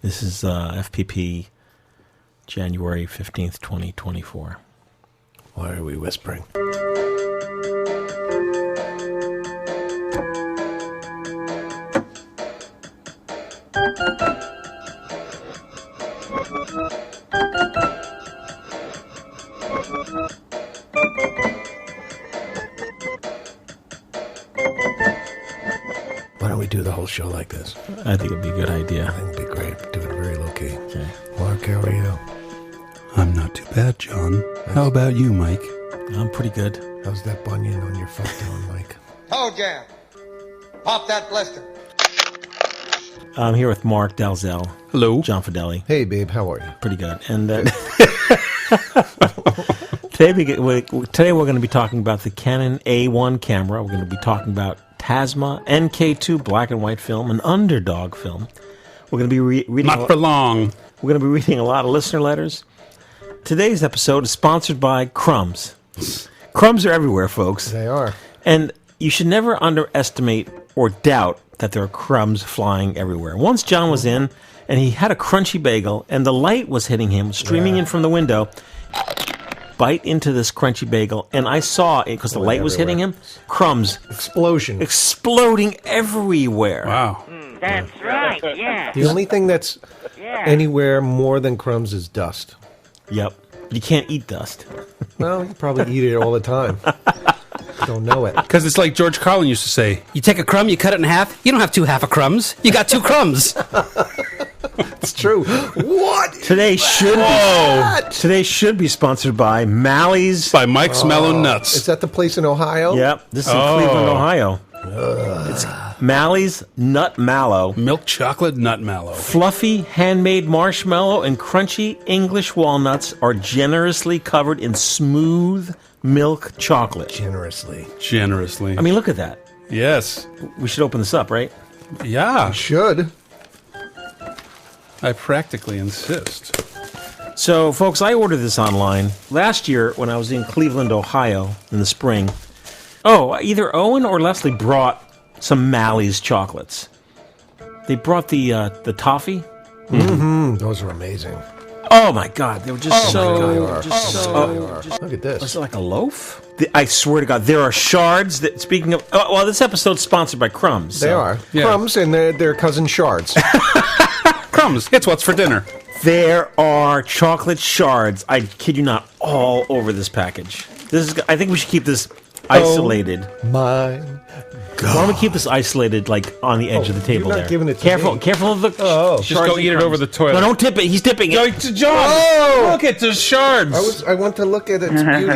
This is FPP January 15th, 2024. Why are we whispering? Why don't we do the whole show like this? I think it'd be a good idea. I think it'd be great. Do it very low-key. Okay. Mark, how are you? I'm not too bad, John. How about you, Mike? I'm pretty good. How's that bunion on your foot doing, Mike? Toe jam. Pop that blister. I'm here with Mark Dalzell. Hello. John Fedele. Hey, babe, how are you? Pretty good. And today we're going to be talking about the Canon A1 camera. We're going to be talking about Tasma NK2 black and white film, an underdog film. We're going to be reading... Not for long. We're going to be reading a lot of listener letters. Today's episode is sponsored by crumbs. Crumbs are everywhere, folks. They are. And you should never underestimate or doubt that there are crumbs flying everywhere. Once John was in, and he had a crunchy bagel, and the light was hitting him, streaming in from the window. Bite into this crunchy bagel, and I saw, because the light was hitting him, crumbs Explosion. exploding everywhere. Wow. That's right, yeah. The only thing that's anywhere more than crumbs is dust. Yep. You can't eat dust. Well, you probably eat it all the time. Don't know it. Because it's like George Carlin used to say, you take a crumb, you cut it in half, you don't have two half a crumbs, you got two crumbs. It's true. What? Today should be sponsored by Mally's. By Mike's Mellow Is Nuts. that the place in Ohio? Yep, this is in Cleveland, Ohio. It's Mally's Nut Mallow. Milk chocolate nut mallow. Fluffy, handmade marshmallow and crunchy English walnuts are generously covered in smooth milk chocolate. Generously. Generously. I mean, look at that. Yes. We should open this up, right? Yeah. Should. I practically insist. So, folks, I ordered this online last year when I was in Cleveland, Ohio in the spring. Oh, either Owen or Leslie brought some Mally's chocolates. They brought the toffee. Mm-hmm. Those are amazing. Oh my God, they were just Look at this. Was it like a loaf? I swear to God, there are shards that, speaking of... Oh, well, this episode's sponsored by Crumbs. They are. Yeah. Crumbs and their cousin shards. Crumbs. It's what's for dinner. There are chocolate shards, I kid you not, all over this package. I think we should keep this isolated. My God. Why don't we keep this isolated, like, on the edge of the table you're not there? giving it to Careful, me. careful of the Just shards go and eat it crumbs. over the toilet. No, don't tip it. He's dipping it. Go to John. Oh! Look at the shards. I want to look at its beauty.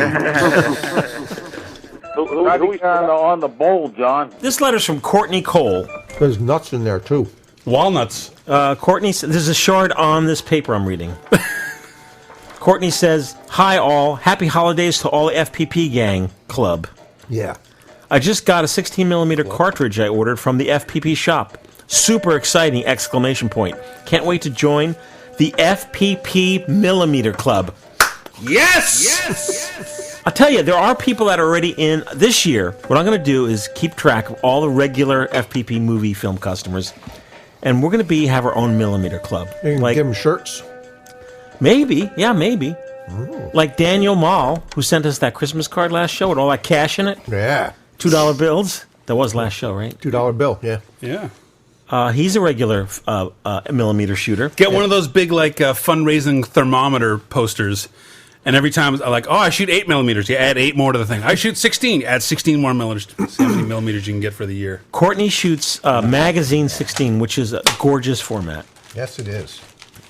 Who's on the bowl, John? This letter's from Courtney Cole. There's nuts in there, too. Walnuts. Courtney, there's a shard on this paper I'm reading. Courtney says, "Hi all, happy holidays to all the FPP gang club. Yeah. I just got a 16mm cartridge I ordered from the FPP shop. Super exciting, exclamation point. Can't wait to join the FPP Millimeter Club." Yes! Yes! I'll tell you, there are people that are already in this year. What I'm going to do is keep track of all the regular FPP movie film customers, and we're going to have our own Millimeter Club. You can Like, give them shirts. maybe, yeah, maybe. Like Daniel Mall, who sent us that Christmas card last show with all that cash in it. Yeah. $2 bills. That was last show, right? $2 bill. Yeah. Yeah. He's a regular millimeter shooter. Get one of those big, like, fundraising thermometer posters. And every time I'm like, I shoot 8mm. You add 8 more to the thing. I shoot 16. Add 16 more millimeters. See how many millimeters you can get for the year. Courtney shoots magazine 16, which is a gorgeous format. Yes, it is.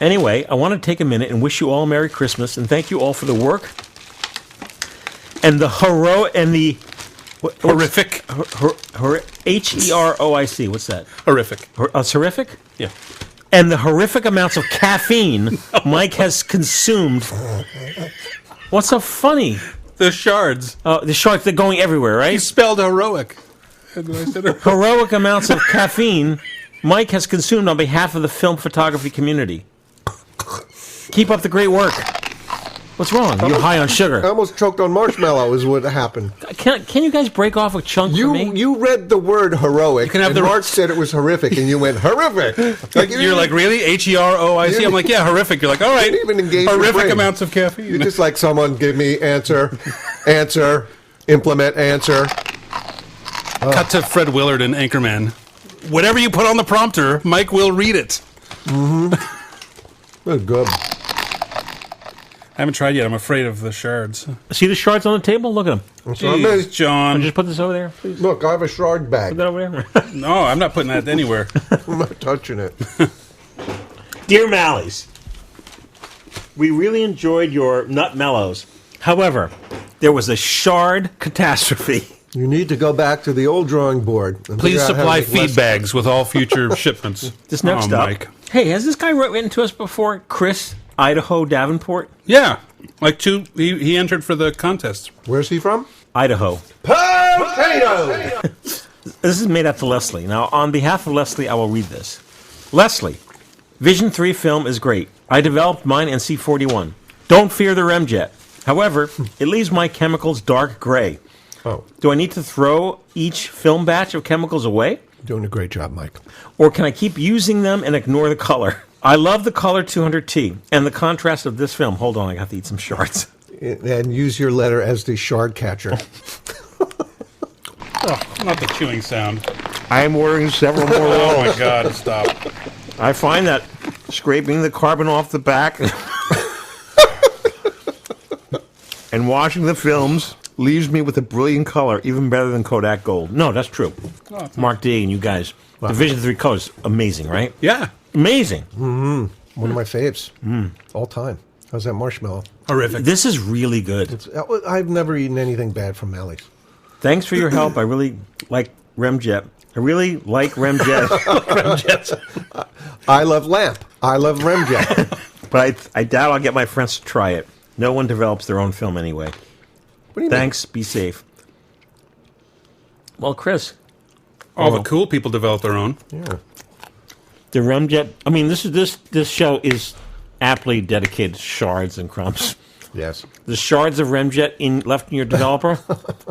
Anyway, I want to take a minute and wish you all a Merry Christmas and thank you all for the work and the Horrific. HEROIC. What's that? Horrific. Horrific? Yeah. And the horrific amounts of caffeine Mike has consumed. What's so funny? The shards. The shards, they're going everywhere, right? He spelled heroic. And I said Heroic amounts of caffeine Mike has consumed on behalf of the film photography community. Keep up the great work. What's wrong? You're high on I sugar. almost choked on marshmallow is what happened. Can you guys break off a chunk for me? You read the word heroic, You can have and the- Mark said it was horrific, and you went, horrific. You're like, really? HEROIC? I'm like, yeah, horrific. You're like, all right. You didn't even engage your horrific brain. amounts of caffeine. You're just like someone give me answer, implement answer. Cut to Fred Willard and Anchorman. Whatever you put on the prompter, Mike will read it. Good. I haven't tried yet. I'm afraid of the shards. See the shards on the table? Look at them. Jeez, John. Just put this over there, please. Look, I have a shard Put bag. that over there. No, I'm not putting that anywhere. I'm not touching it. Dear Mallies, we really enjoyed your nut mellows. However, there was a shard catastrophe. You need to go back to the old drawing board. And Please figure out how to supply make feed less- bags with all future shipments. This next oh, up. Mike. Hey, has this guy written to us before? Chris, Idaho, Davenport? Yeah. Like he entered for the contest. Where's he from? Idaho. Potato! This is made out to Leslie. Now, on behalf of Leslie, I will read this. Leslie, Vision 3 film is great. I developed mine in C41. Don't fear the remjet. However, it leaves my chemicals dark gray. Oh, Do I need to throw each film batch of chemicals away? doing a great job, Mike. Or can I keep using them and ignore the color? I love the color 200T and the contrast of this film. Hold on, I have to eat some shards. And use your letter as the shard catcher. Not the chewing sound. I am ordering several more Oh my God! Stop. I find that scraping the carbon off the back and washing the films leaves me with a brilliant color, even better than Kodak Gold. No, that's true. Mark D and you guys. The Vision 3 color is amazing, right? Yeah. Amazing. One of my faves. All time. How's that marshmallow? Horrific. This is really good. I've never eaten anything bad from Mally's. Thanks for your help. I really like Remjet. I really like Remjet. I love lamp. I love Remjet. But I doubt I'll get my friends to try it. No one develops their own film anyway. What do you Thanks. Be safe. Well, Chris, All the cool people develop their own. mean? Yeah. the Remjet. I mean, this show is aptly dedicated to shards and crumbs. Yes. The shards of Remjet left in your developer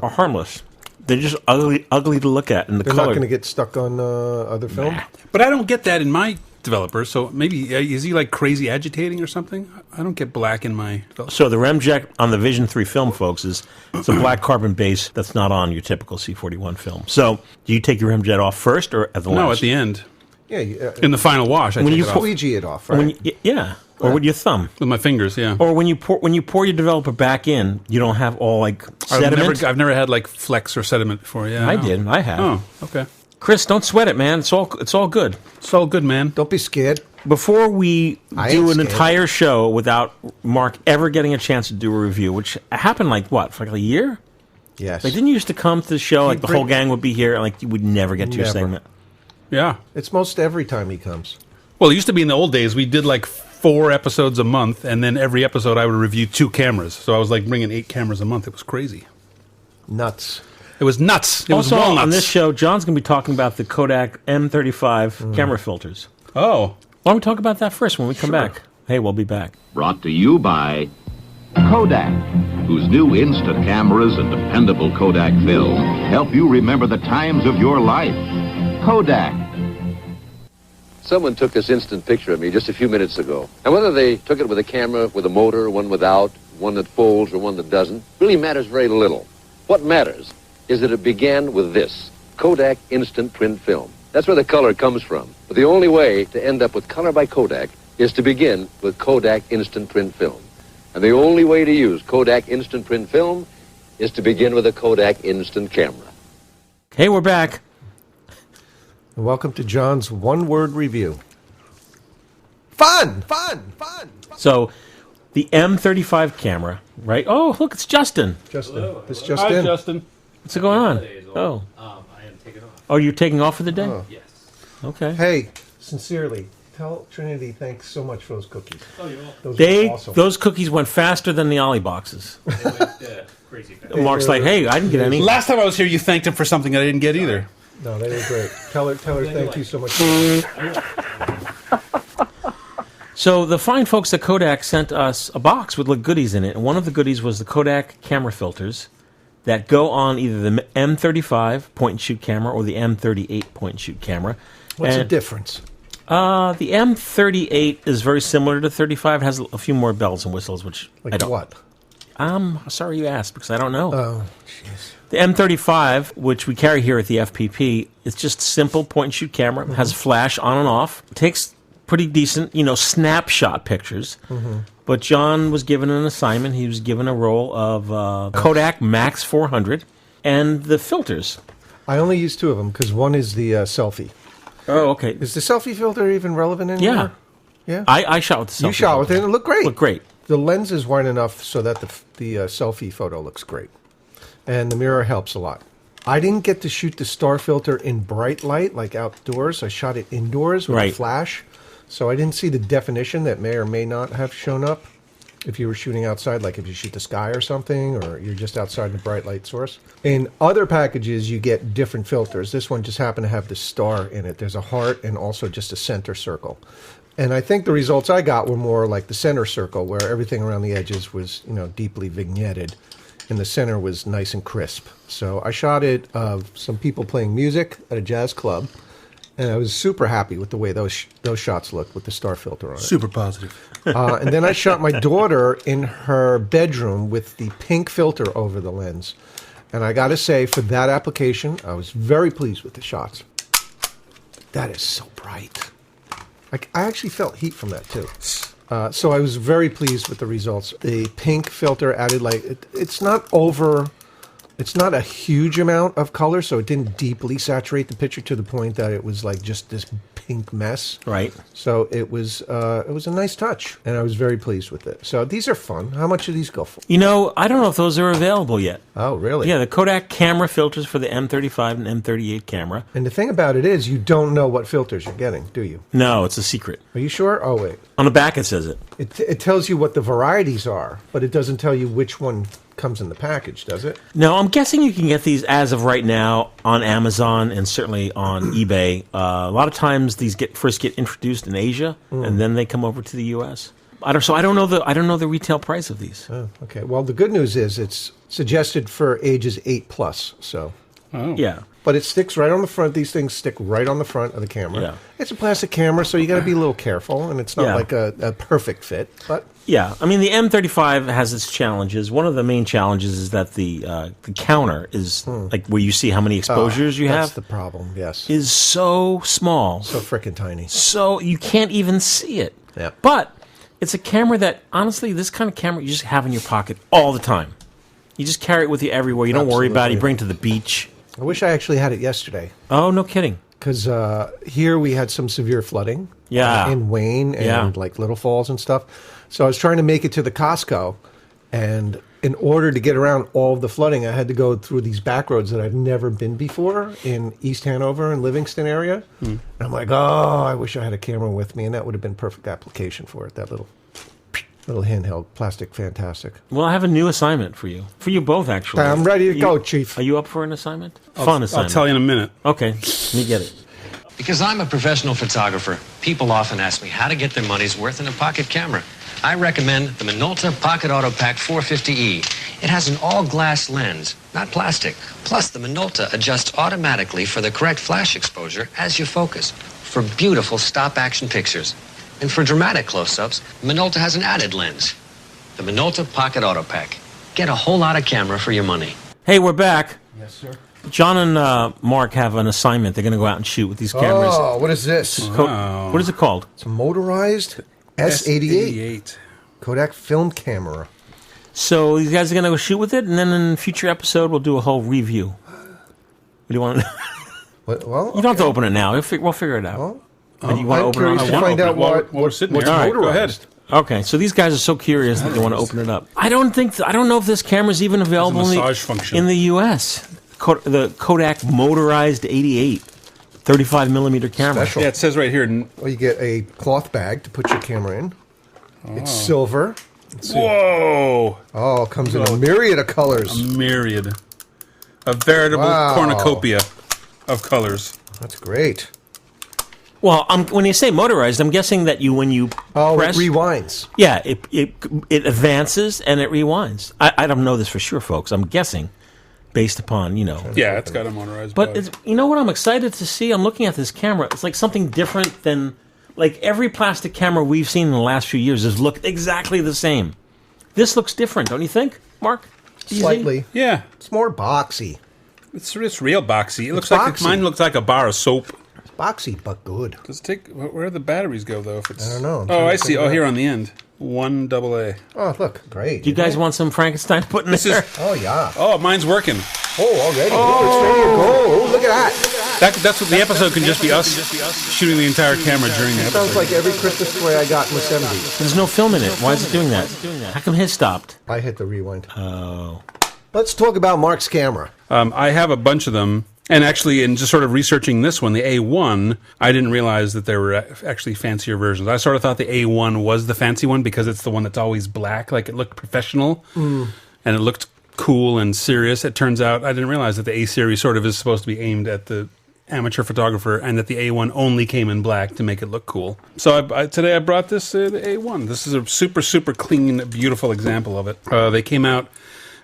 are harmless. They're just ugly to look at, and the They're color. not going to get stuck on other film? But I don't get that in my developer. So maybe is he like crazy agitating or something? I don't get black in my developer. So the Remjet on the Vision 3 film, folks, it's a black carbon base that's not on your typical C41 film. So do you take your Remjet off first or at the No, last? at the end. Yeah. In the final wash, I When take you it off Squeegee it off, right? Yeah, or with your thumb. with my fingers. Yeah. Or when you pour your developer back in, you don't have all like sediment. I've never had like flex or sediment before. Yeah, I no. did. I have. Oh, okay. Chris, don't sweat it, man. It's all good. It's all good, man. Don't be scared. Before we I do ain't an scared. entire show without Mark ever getting a chance to do a review, which happened like what, for like a year? Yes. Like, didn't you used to come to the show, like the whole gang would be here, and like you would never get to your Never. segment. Yeah. It's most every time he comes. Well, it used to be in the old days. We did like 4 episodes a month, and then every episode I would review 2 cameras. So I was like bringing 8 cameras a month. It was crazy. Nuts. It was nuts. It was Also, walnuts. on this show, John's going to be talking about the Kodak M35 camera filters. Oh. Why don't we talk about that first when we come back? Hey, we'll be back. Brought to you by Kodak, whose new instant cameras and dependable Kodak film help you remember the times of your life. Kodak. Someone took this instant picture of me just a few minutes ago. And whether they took it with a camera, with a motor, one without, one that folds or one that doesn't, really matters very little. What matters is that it began with this, Kodak instant print film. That's where the color comes from. But the only way to end up with color by Kodak is to begin with Kodak instant print film. And the only way to use Kodak instant print film is to begin with a Kodak instant camera. Hey, we're back. And welcome to John's one-word review. Fun! Fun! Fun! So, the M35 camera, right? Oh, look, it's Justin. Justin. This just Hi, in. Justin. What's going on? Oh. I am taking off. Oh, you're taking off for the day? Oh. Yes. Okay. Hey, sincerely, tell Trinity thanks so much for those cookies. Oh, you're welcome. Those were awesome. Those cookies went faster than the Ollie boxes. They went crazy fast. Mark's like, hey, I didn't get any. Last time I was here, you thanked him for something I didn't get either. No, they were great. Tell her thank you so much. So the fine folks at Kodak sent us a box with goodies in it, and one of the goodies was the Kodak camera filters that go on either the M35 point-and-shoot camera or the M38 point-and-shoot camera. What's the difference? The M38 is very similar to 35. It has a few more bells and whistles, which Like I don't. what? Sorry you asked, because I don't know. Oh, jeez. The M35, which we carry here at the FPP, it's just simple point-and-shoot camera. It has flash on and off. It takes pretty decent, snapshot pictures. But John was given an assignment. He was given a roll of Kodak Max 400 and the filters. I only use two of them because one is the selfie. Oh, okay. Is the selfie filter even relevant anymore? Yeah. I shot with the selfie. You shot with it, and it looked great. Looked great. The lens is wide enough so that the selfie photo looks great. And the mirror helps a lot. I didn't get to shoot the star filter in bright light, like outdoors. I shot it indoors with a flash. So I didn't see the definition that may or may not have shown up if you were shooting outside, like if you shoot the sky or something, or you're just outside the bright light source. In other packages, you get different filters. This one just happened to have the star in it. There's a heart and also just a center circle. And I think the results I got were more like the center circle, where everything around the edges was, deeply vignetted, and the center was nice and crisp. So I shot it of some people playing music at a jazz club, and I was super happy with the way those shots looked with the star filter on it. Super positive. And then I shot my daughter in her bedroom with the pink filter over the lens. And I got to say, for that application, I was very pleased with the shots. That is so bright. I actually felt heat from that, too. So I was very pleased with the results. The pink filter added, it's not a huge amount of color, so it didn't deeply saturate the picture to the point that it was like just this pink mess. Right. So it was a nice touch, and I was very pleased with it. So these are fun. How much do these go for? I don't know if those are available yet. Oh, really? Yeah, the Kodak camera filters for the M35 and M38 camera. And the thing about it is, you don't know what filters you're getting, do you? No, it's a secret. Are you sure? Oh, wait. On the back it says it. It tells you what the varieties are, but it doesn't tell you which one comes in the package, does it? No, I'm guessing you can get these as of right now on Amazon and certainly on eBay. A lot of times these first get introduced in Asia and then they come over to the U.S. I don't know the retail price of these. Oh, okay. Well, the good news is it's suggested for ages 8+. So, yeah. But it sticks right on the front. These things stick right on the front of the camera. Yeah. It's a plastic camera, so you got to be a little careful, and it's not like a perfect fit. But yeah, I mean the M35 has its challenges. One of the main challenges is that the counter is like where you see how many exposures you have. That's the problem. Yes, is so small, so freaking tiny, so you can't even see it. Yeah. But it's a camera that honestly, this kind of camera you just have in your pocket all the time. You just carry it with you everywhere. You don't worry about it. You bring it to the beach. I wish I actually had it yesterday. Oh, no kidding. Because here we had some severe flooding. Yeah. In Wayne and like Little Falls and stuff. So I was trying to make it to the Costco. And in order to get around all of the flooding, I had to go through these back roads that I've never been before in East Hanover and Livingston area. And I'm like, I wish I had a camera with me. And that would have been perfect application for it, that little handheld plastic fantastic. Well, I have a new assignment for you. For you both, actually. I'm ready to go, Chief. Are you up for an assignment? Fun assignment. I'll tell you in a minute. Okay, let me get it. Because I'm a professional photographer, people often ask me how to get their money's worth in a pocket camera. I recommend the Minolta Pocket Auto Pack 450E. It has an all-glass lens, not plastic. Plus, the Minolta adjusts automatically for the correct flash exposure as you focus for beautiful stop-action pictures. And for dramatic close-ups, Minolta has an added lens. The Minolta Pocket Auto Pack. Get a whole lot of camera for your money. Hey, we're back. Yes, sir. John and Mark have an assignment. They're going to go out and shoot with these cameras. Oh, what is this? What is it called? It's a motorized S88 Kodak film camera. So these guys are going to go shoot with it, and then in a future episode, we'll do a whole review. What do you want to Well, You don't have to open it now. We'll figure it out. Well, you want to open it? curious to find out what's sitting there. All right, go ahead. Okay, so these guys are so curious that they want to open it up. I don't know if this camera is even available in the U.S. The Kodak motorized 88 35mm camera. Special. Yeah, it says right here. Well, you get a cloth bag to put your camera in. It's silver. Whoa! Oh, it comes in a myriad of colors. A myriad. A veritable cornucopia of colors. That's great. Well, when you say motorized, I'm guessing that when you press, it rewinds. Yeah, it advances and it rewinds. I don't know this for sure, folks. I'm guessing based upon, Yeah, it's got a motorized But bug. you know what I'm excited to see? I'm looking at this camera. It's like something different than like every plastic camera we've seen in the last few years has looked exactly the same. This looks different, don't you think, Mark? Slightly. Yeah. It's more boxy. It's real boxy. It looks like boxy. mine looks like a bar of soap. It's boxy, but good. Does it take? Where do the batteries go though? If it's, I don't know. I'm Oh, trying I to see. figure Oh, it here out. on the end, 1 AA. Oh, look, great. Do you guys want some Frankenstein put in This there? is. Oh, yeah. Oh, mine's working. Oh, already. Oh, it's ready to go. Oh, look at that. That's what the episode can just be us shooting the entire camera during the episode. Sounds like every Christmas toy I got in the 70s. There's no film in it. Why is it doing that? How come his stopped? I hit the rewind. Oh. Let's talk about Mark's camera. I have a bunch of them. And actually, in just sort of researching this one, the A1, I didn't realize that there were actually fancier versions. I sort of thought the A1 was the fancy one because it's the one that's always black. Like, it looked professional, and it looked cool and serious. It turns out I didn't realize that the A series sort of is supposed to be aimed at the amateur photographer, and that the A1 only came in black to make it look cool. So today I brought this the A1. This is a super, super clean, beautiful example of it. They came out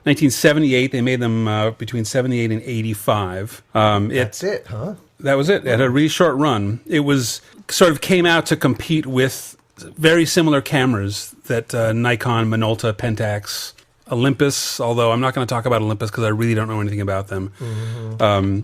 1978. They made them between 78 and 85. That's it, huh? That was it. It had a really short run. It was sort of came out to compete with very similar cameras that Nikon, Minolta, Pentax, Olympus, although I'm not going to talk about Olympus because I really don't know anything about them,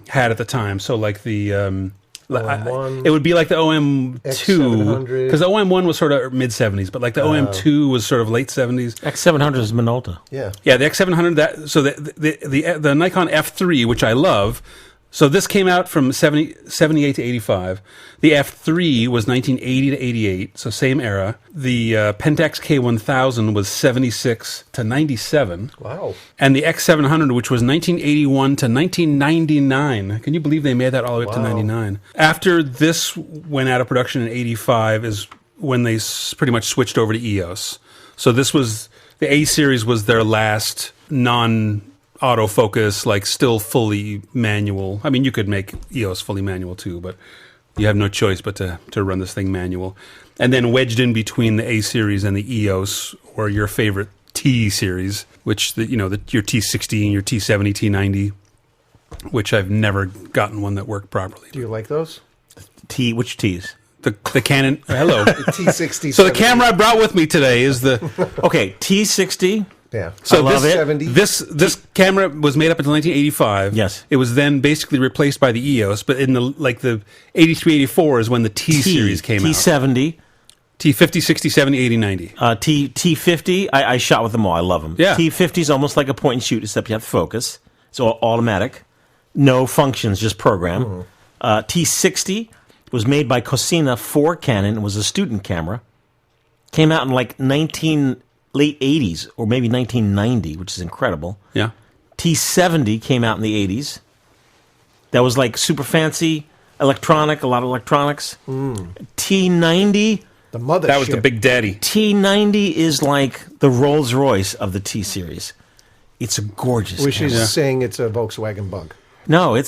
had at the time. So like the... OM1, it would be like the OM2, X700. because the OM1 was sort of mid-70s, but like the OM2 was sort of late 70s. X700 is Minolta. Yeah. Yeah, the X700. So the Nikon F3, which I love. So this came out from 78 to 85. The F3 was 1980 to 88, so same era. The Pentax K1000 was 76 to 97. Wow. And the X700, which was 1981 to 1999. Can you believe they made that all the way up to 99? After this went out of production in 85 is when they pretty much switched over to EOS. So this was, the A series was their last non-autofocus, like still fully manual. I mean, you could make EOS fully manual too, but you have no choice but to run this thing manual. And then wedged in between the A series and the EOS, or your favorite T series, which your T60 and your T70, T90, which I've never gotten one that worked properly. Do you like those? Which T's? The Canon. Hello. The T60. So the camera I brought with me today is the. Okay, T60. Yeah. So I love this, it. 70. This camera was made up until 1985. Yes. It was then basically replaced by the EOS, but in the 83, 84 is when the T series came out. T70. T50, 60, 70, 80, 90. T50. I shot with them all. I love them. Yeah. T50 is almost like a point and shoot, except you have to focus. It's all automatic. No functions, just program. T60 was made by Cosina for Canon. It was a student camera. Came out in like late 80s, or maybe 1990, which is incredible. Yeah. T70 came out in the 80s. That was like super fancy, electronic, a lot of electronics. T90, The mothership. That was the big daddy. T90 is like the Rolls Royce of the T series. It's a gorgeous Which camera. is saying it's a Volkswagen Bug. No, the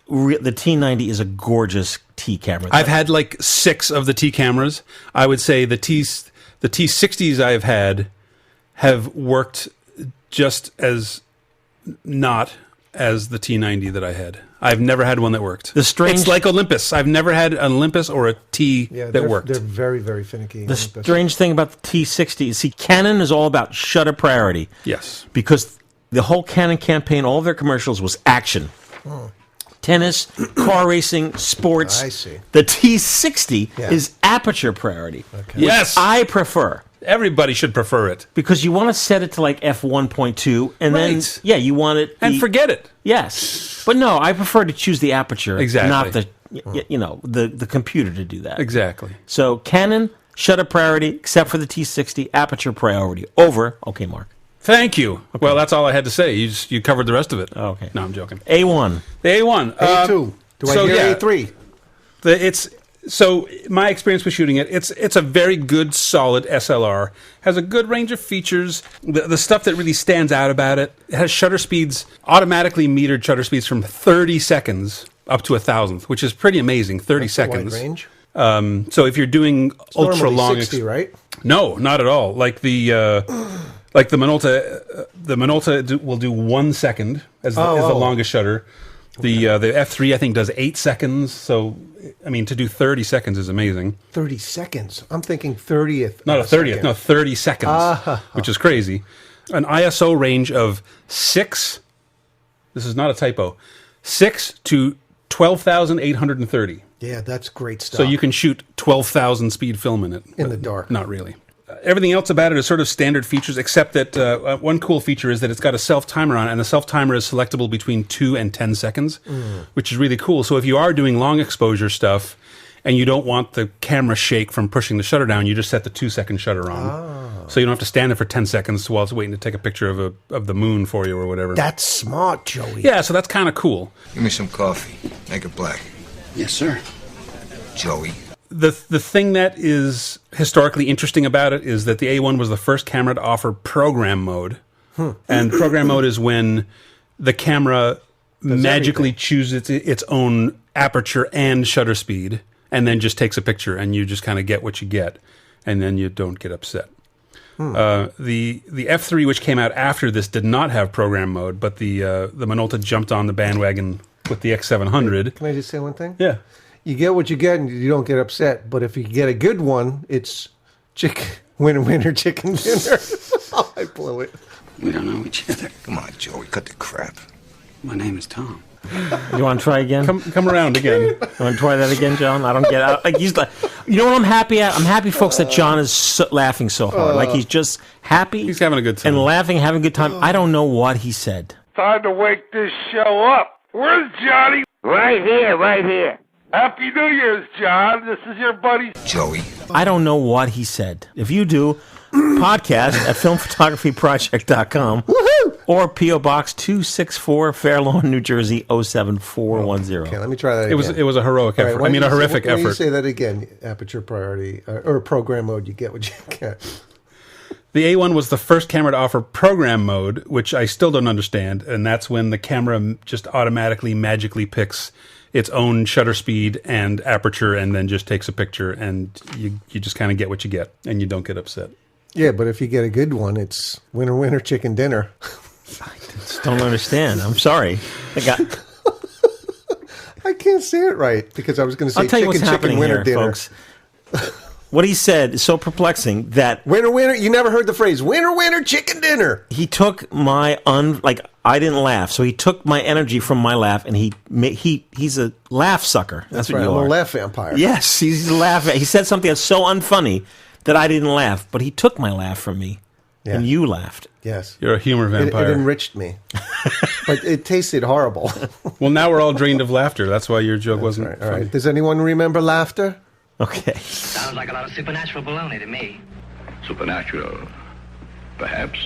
T90 is a gorgeous T camera. I've had like 6 of the T cameras. I would say the T60s I've had have worked just as not as the T90 that I had. I've never had one that worked. It's like Olympus. I've never had an Olympus or a T that worked. They're very, very finicky. The strange thing about the T60 is, see, Canon is all about shutter priority. Yes. Because the whole Canon campaign, all of their commercials was action. Tennis, car racing, sports. I see. The T60 is aperture priority. Okay. Yes. I prefer. Everybody should prefer it. Because you want to set it to like f1.2, and Right. then, you want it... And forget it. Yes. But no, I prefer to choose the aperture, Exactly. not the computer to do that. Exactly. So Canon, shutter priority, except for the T60, aperture priority. Over. Okay, Mark. Thank you. Okay. Well, that's all I had to say. You covered the rest of it. Okay. No, I'm joking. A1. The A1. A2. Do I hear A3? So my experience with shooting it's a very good, solid SLR. Has a good range of features. The stuff that really stands out about it has shutter speeds, automatically metered shutter speeds from 30 seconds up to 1,000th, which is pretty amazing. 30 That's a wide seconds. range. So if you're doing It's ultra normally long, 60, right? no, not at all. Like the Minolta will do 1 second as the longest shutter. The F3 I think does 8 seconds. So I mean, to do 30 seconds is amazing. 30 seconds. I'm thinking 30th. Not a 30th, no, 30 seconds, which is crazy. An ISO range of 6. This is not a typo. 6 to 12,830. Yeah, that's great stuff. So you can shoot 12,000 speed film in it. In the dark. Not really. Everything else about it is sort of standard features, except that one cool feature is that it's got a self-timer on it, and the self-timer is selectable between 2 and 10 seconds, which is really cool. So if you are doing long exposure stuff and you don't want the camera shake from pushing the shutter down, you just set the 2-second shutter on. So you don't have to stand there for 10 seconds while it's waiting to take a picture of the moon for you or whatever. That's smart, Joey. Yeah, so that's kind of cool. Give me some coffee. Make it black. Yes, sir. Joey. The thing that is historically interesting about it is that the A1 was the first camera to offer program mode. And program mode is when the camera magically chooses its own aperture and shutter speed, and then just takes a picture, and you just kind of get what you get, and then you don't get upset. The F3, which came out after this, did not have program mode, but the Minolta jumped on the bandwagon with the X700. Can I just say one thing? Yeah. You get what you get and you don't get upset. But if you get a good one, it's winner chicken dinner. Oh, I blew it. We don't know each other. Come on, Joey. Cut the crap. My name is Tom. You want to try again? Come around again. You want to try that again, John? I don't get it. Like he's like, you know what I'm happy at? I'm happy, folks, that John is laughing so hard. Like he's just happy. He's having a good time. And laughing, having a good time. I don't know what he said. Time to wake this show up. Where's Johnny? Right here, right here. Happy New Year's, John. This is your buddy Joey. I don't know what he said. If you do, podcast at filmphotographyproject.com or P.O. Box 264, Fair Lawn, New Jersey, 07410. Okay, let me try that again. It was a heroic effort. Right, a horrific effort. When you effort. say that again, aperture priority, or program mode, you get what you get. The A1 was the first camera to offer program mode, which I still don't understand, and that's when the camera just automatically, magically picks its own shutter speed and aperture and then just takes a picture, and you just kind of get what you get, and you don't get upset. Yeah, but if you get a good one, it's winner chicken dinner. I just don't understand. I'm sorry. I can't say it right because I was going to say I'll tell you what's happening winner here, dinner. folks. What he said is so perplexing that winner. You never heard the phrase winner chicken dinner. he took my I didn't laugh, so he took my energy from my laugh, and he's a laugh sucker. That's what right. you I'm are. a laugh vampire. Yes, he's a laugh. He said something that's so unfunny that I didn't laugh, but he took my laugh from me, and you laughed. Yes. You're a humor vampire. It enriched me, but it tasted horrible. Well, now we're all drained of laughter. That's why your joke wasn't right. All funny. right. Does anyone remember laughter? Okay. Sounds like a lot of supernatural baloney to me. Supernatural, perhaps.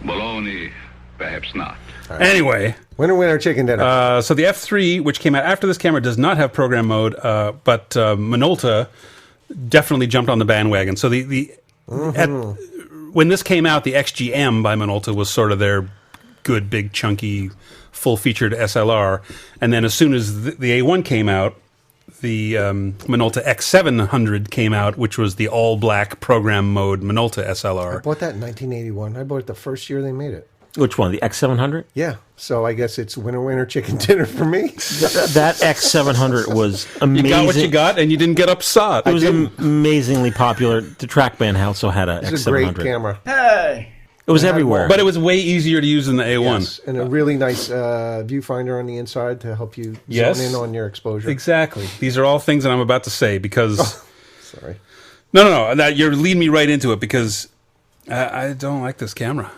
Baloney, perhaps not. Anyway, Winner chicken dinner. so the F3, which came out after this camera, does not have program mode, but Minolta definitely jumped on the bandwagon. So when this came out, the XGM by Minolta was sort of their good, big, chunky, full-featured SLR. And then as soon as the A1 came out, the Minolta X700 came out, which was the all-black program mode Minolta SLR. I bought that in 1981. I bought it the first year they made it. Which one? The X700? Yeah. So I guess it's winner chicken dinner for me. That X700 was amazing. You got what you got, and you didn't get upset. It was amazingly popular. The TrackMan also had a It's a X700. great camera. Hey! It was everywhere. But it was way easier to use than the A1. Yes, and a really nice viewfinder on the inside to help you zone in on your exposure. Exactly. These are all things that I'm about to say because... Sorry. No. That you're leading me right into it because I don't like this camera.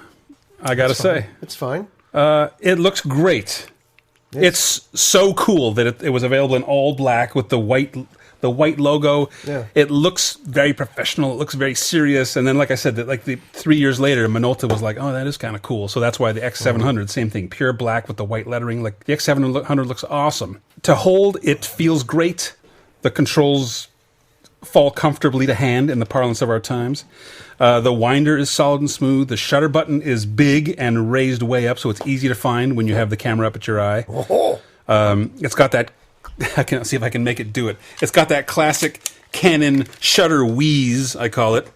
I got to say. It's fine. It looks great. It's so cool that it was available in all black with the white logo. Yeah. It looks very professional. It looks very serious. And then, like I said, 3 years later, Minolta was like, "Oh, that is kind of cool." So that's why the X700, same thing, pure black with the white lettering. Like the X700 looks awesome. To hold, it feels great. The controls fall comfortably to hand in the parlance of our times. The winder is solid and smooth. The shutter button is big and raised way up, so it's easy to find when you have the camera up at your eye. It's got that I can see if I can make it do it. It's got that classic Canon shutter wheeze, I call it.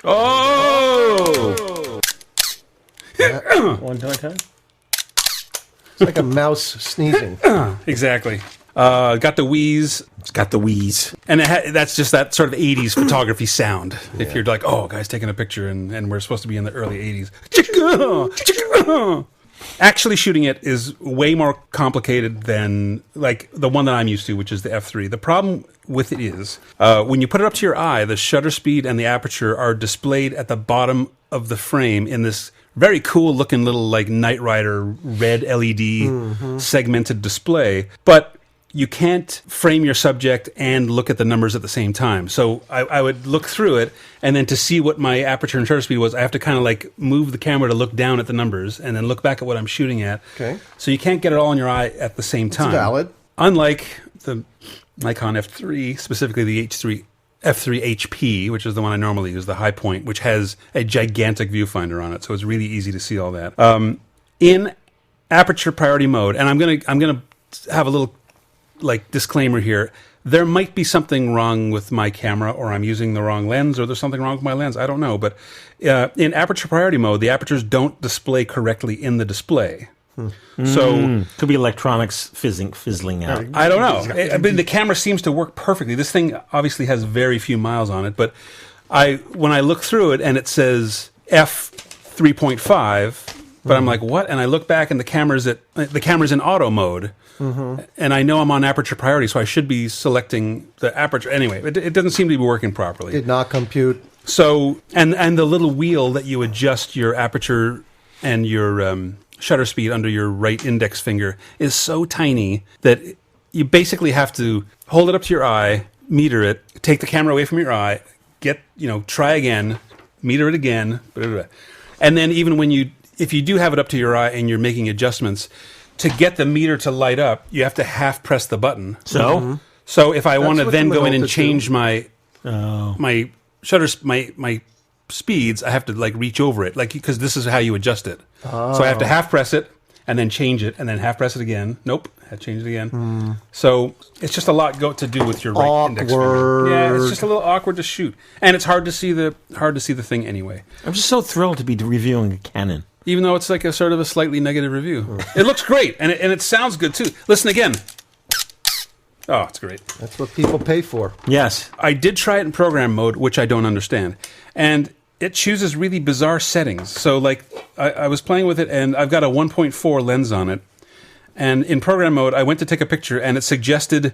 Oh! One more time. It's like a mouse sneezing. Exactly. Got the wheeze. It's got the wheeze. And that's just that sort of 80s photography sound. If you're like, oh, guy's taking a picture and we're supposed to be in the early 80s. Actually shooting it is way more complicated than like the one that I'm used to, which is the f3. The problem with it is when you put it up to your eye, the shutter speed and the aperture are displayed at the bottom of the frame in this very cool looking little like Knight Rider red LED segmented display. But you can't frame your subject and look at the numbers at the same time. So I would look through it, and then to see what my aperture and shutter speed was, I have to kind of like move the camera to look down at the numbers and then look back at what I'm shooting at. Okay. So you can't get it all in your eye at the same time. It's valid. Unlike the Nikon F3, specifically the F3 HP, which is the one I normally use, the high point, which has a gigantic viewfinder on it, so it's really easy to see all that. In aperture priority mode, and I'm gonna have a little like disclaimer here, there might be something wrong with my camera, or I'm using the wrong lens, or there's something wrong with my lens. I don't know, but in aperture priority mode, the apertures don't display correctly in the display. So could be electronics fizzling out. I don't know. I mean, the camera seems to work perfectly. This thing obviously has very few miles on it, but when I look through it and it says f3.5, but I'm like, what? And I look back and the camera's in auto mode. And I know I'm on aperture priority, so I should be selecting the aperture. Anyway, it doesn't seem to be working properly. Did not compute. So, and the little wheel that you adjust your aperture and your shutter speed under your right index finger is so tiny that you basically have to hold it up to your eye, meter it, take the camera away from your eye, try again, meter it again, and then even if you do have it up to your eye and you're making adjustments, to get the meter to light up, you have to half press the button. So, so if I want to what then the go in and Minolta change do. my shutter, my speeds, I have to like reach over it, like because this is how you adjust it. So I have to half press it and then change it, and then half press it again. Nope, I change it again. So it's just a lot to do with your right index finger. Yeah, it's just a little awkward to shoot, and it's hard to see the thing anyway. I'm just so thrilled to be reviewing a Canon. Even though it's like a sort of a slightly negative review. It looks great, and it sounds good, too. Listen again. Oh, it's great. That's what people pay for. Yes. I did try it in program mode, which I don't understand. And it chooses really bizarre settings. So, like, I was playing with it, and I've got a 1.4 lens on it. And in program mode, I went to take a picture, and it suggested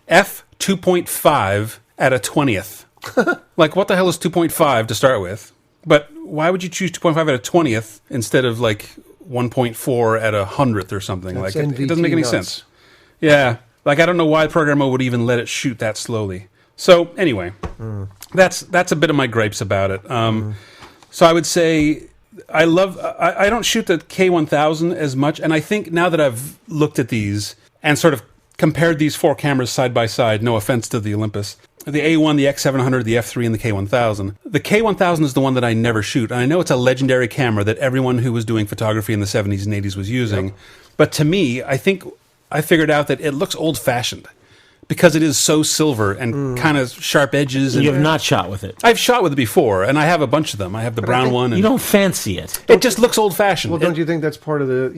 f2.5 at a 20th. Like, what the hell is 2.5 to start with? But why would you choose 2.5 at a 20th instead of like 1.4 at a 100th or something? That's like it doesn't make any nuts. sense. Yeah, like I don't know why the programmer would even let it shoot that slowly. So anyway, that's a bit of my gripes about it. So I would say I don't shoot the K1000 as much, and I think now that I've looked at these and sort of compared these four cameras side by side, no offense to the Olympus, the A1, the X700, the F3, and the K1000. The K1000 is the one that I never shoot. And I know it's a legendary camera that everyone who was doing photography in the 70s and 80s was using. Yep. But to me, I think I figured out that it looks old-fashioned because it is so silver and kind of sharp edges. You have not shot with it. I've shot with it before, and I have a bunch of them. I have the brown one. You don't fancy it. It just looks old-fashioned. Well, don't you think that's part of the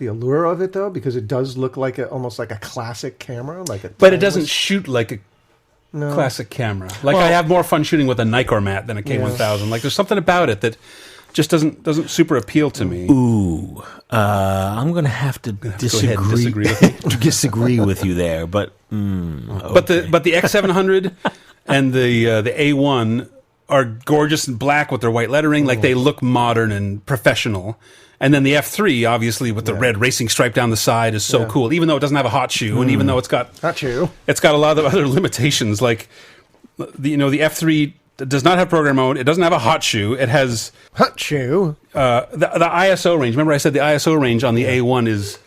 allure of it, though? Because it does look like almost like a classic camera. But it doesn't shoot like a classic camera. Like I have more fun shooting with a Nikkor mat than a K1000. Like there's something about it that just doesn't super appeal to me. Ooh, I'm going to have to disagree with you there. But okay. but the X700 and the A1 are gorgeous and black with their white lettering. Like they look modern and professional. And then the F3, obviously, with the red racing stripe down the side, is so cool. Even though it doesn't have a hot shoe, and even though it's got hot shoe, it's got a lot of other limitations. Like the F3 does not have program mode. It doesn't have a hot shoe. It has hot shoe. The ISO range. Remember, I said the ISO range on the A1 is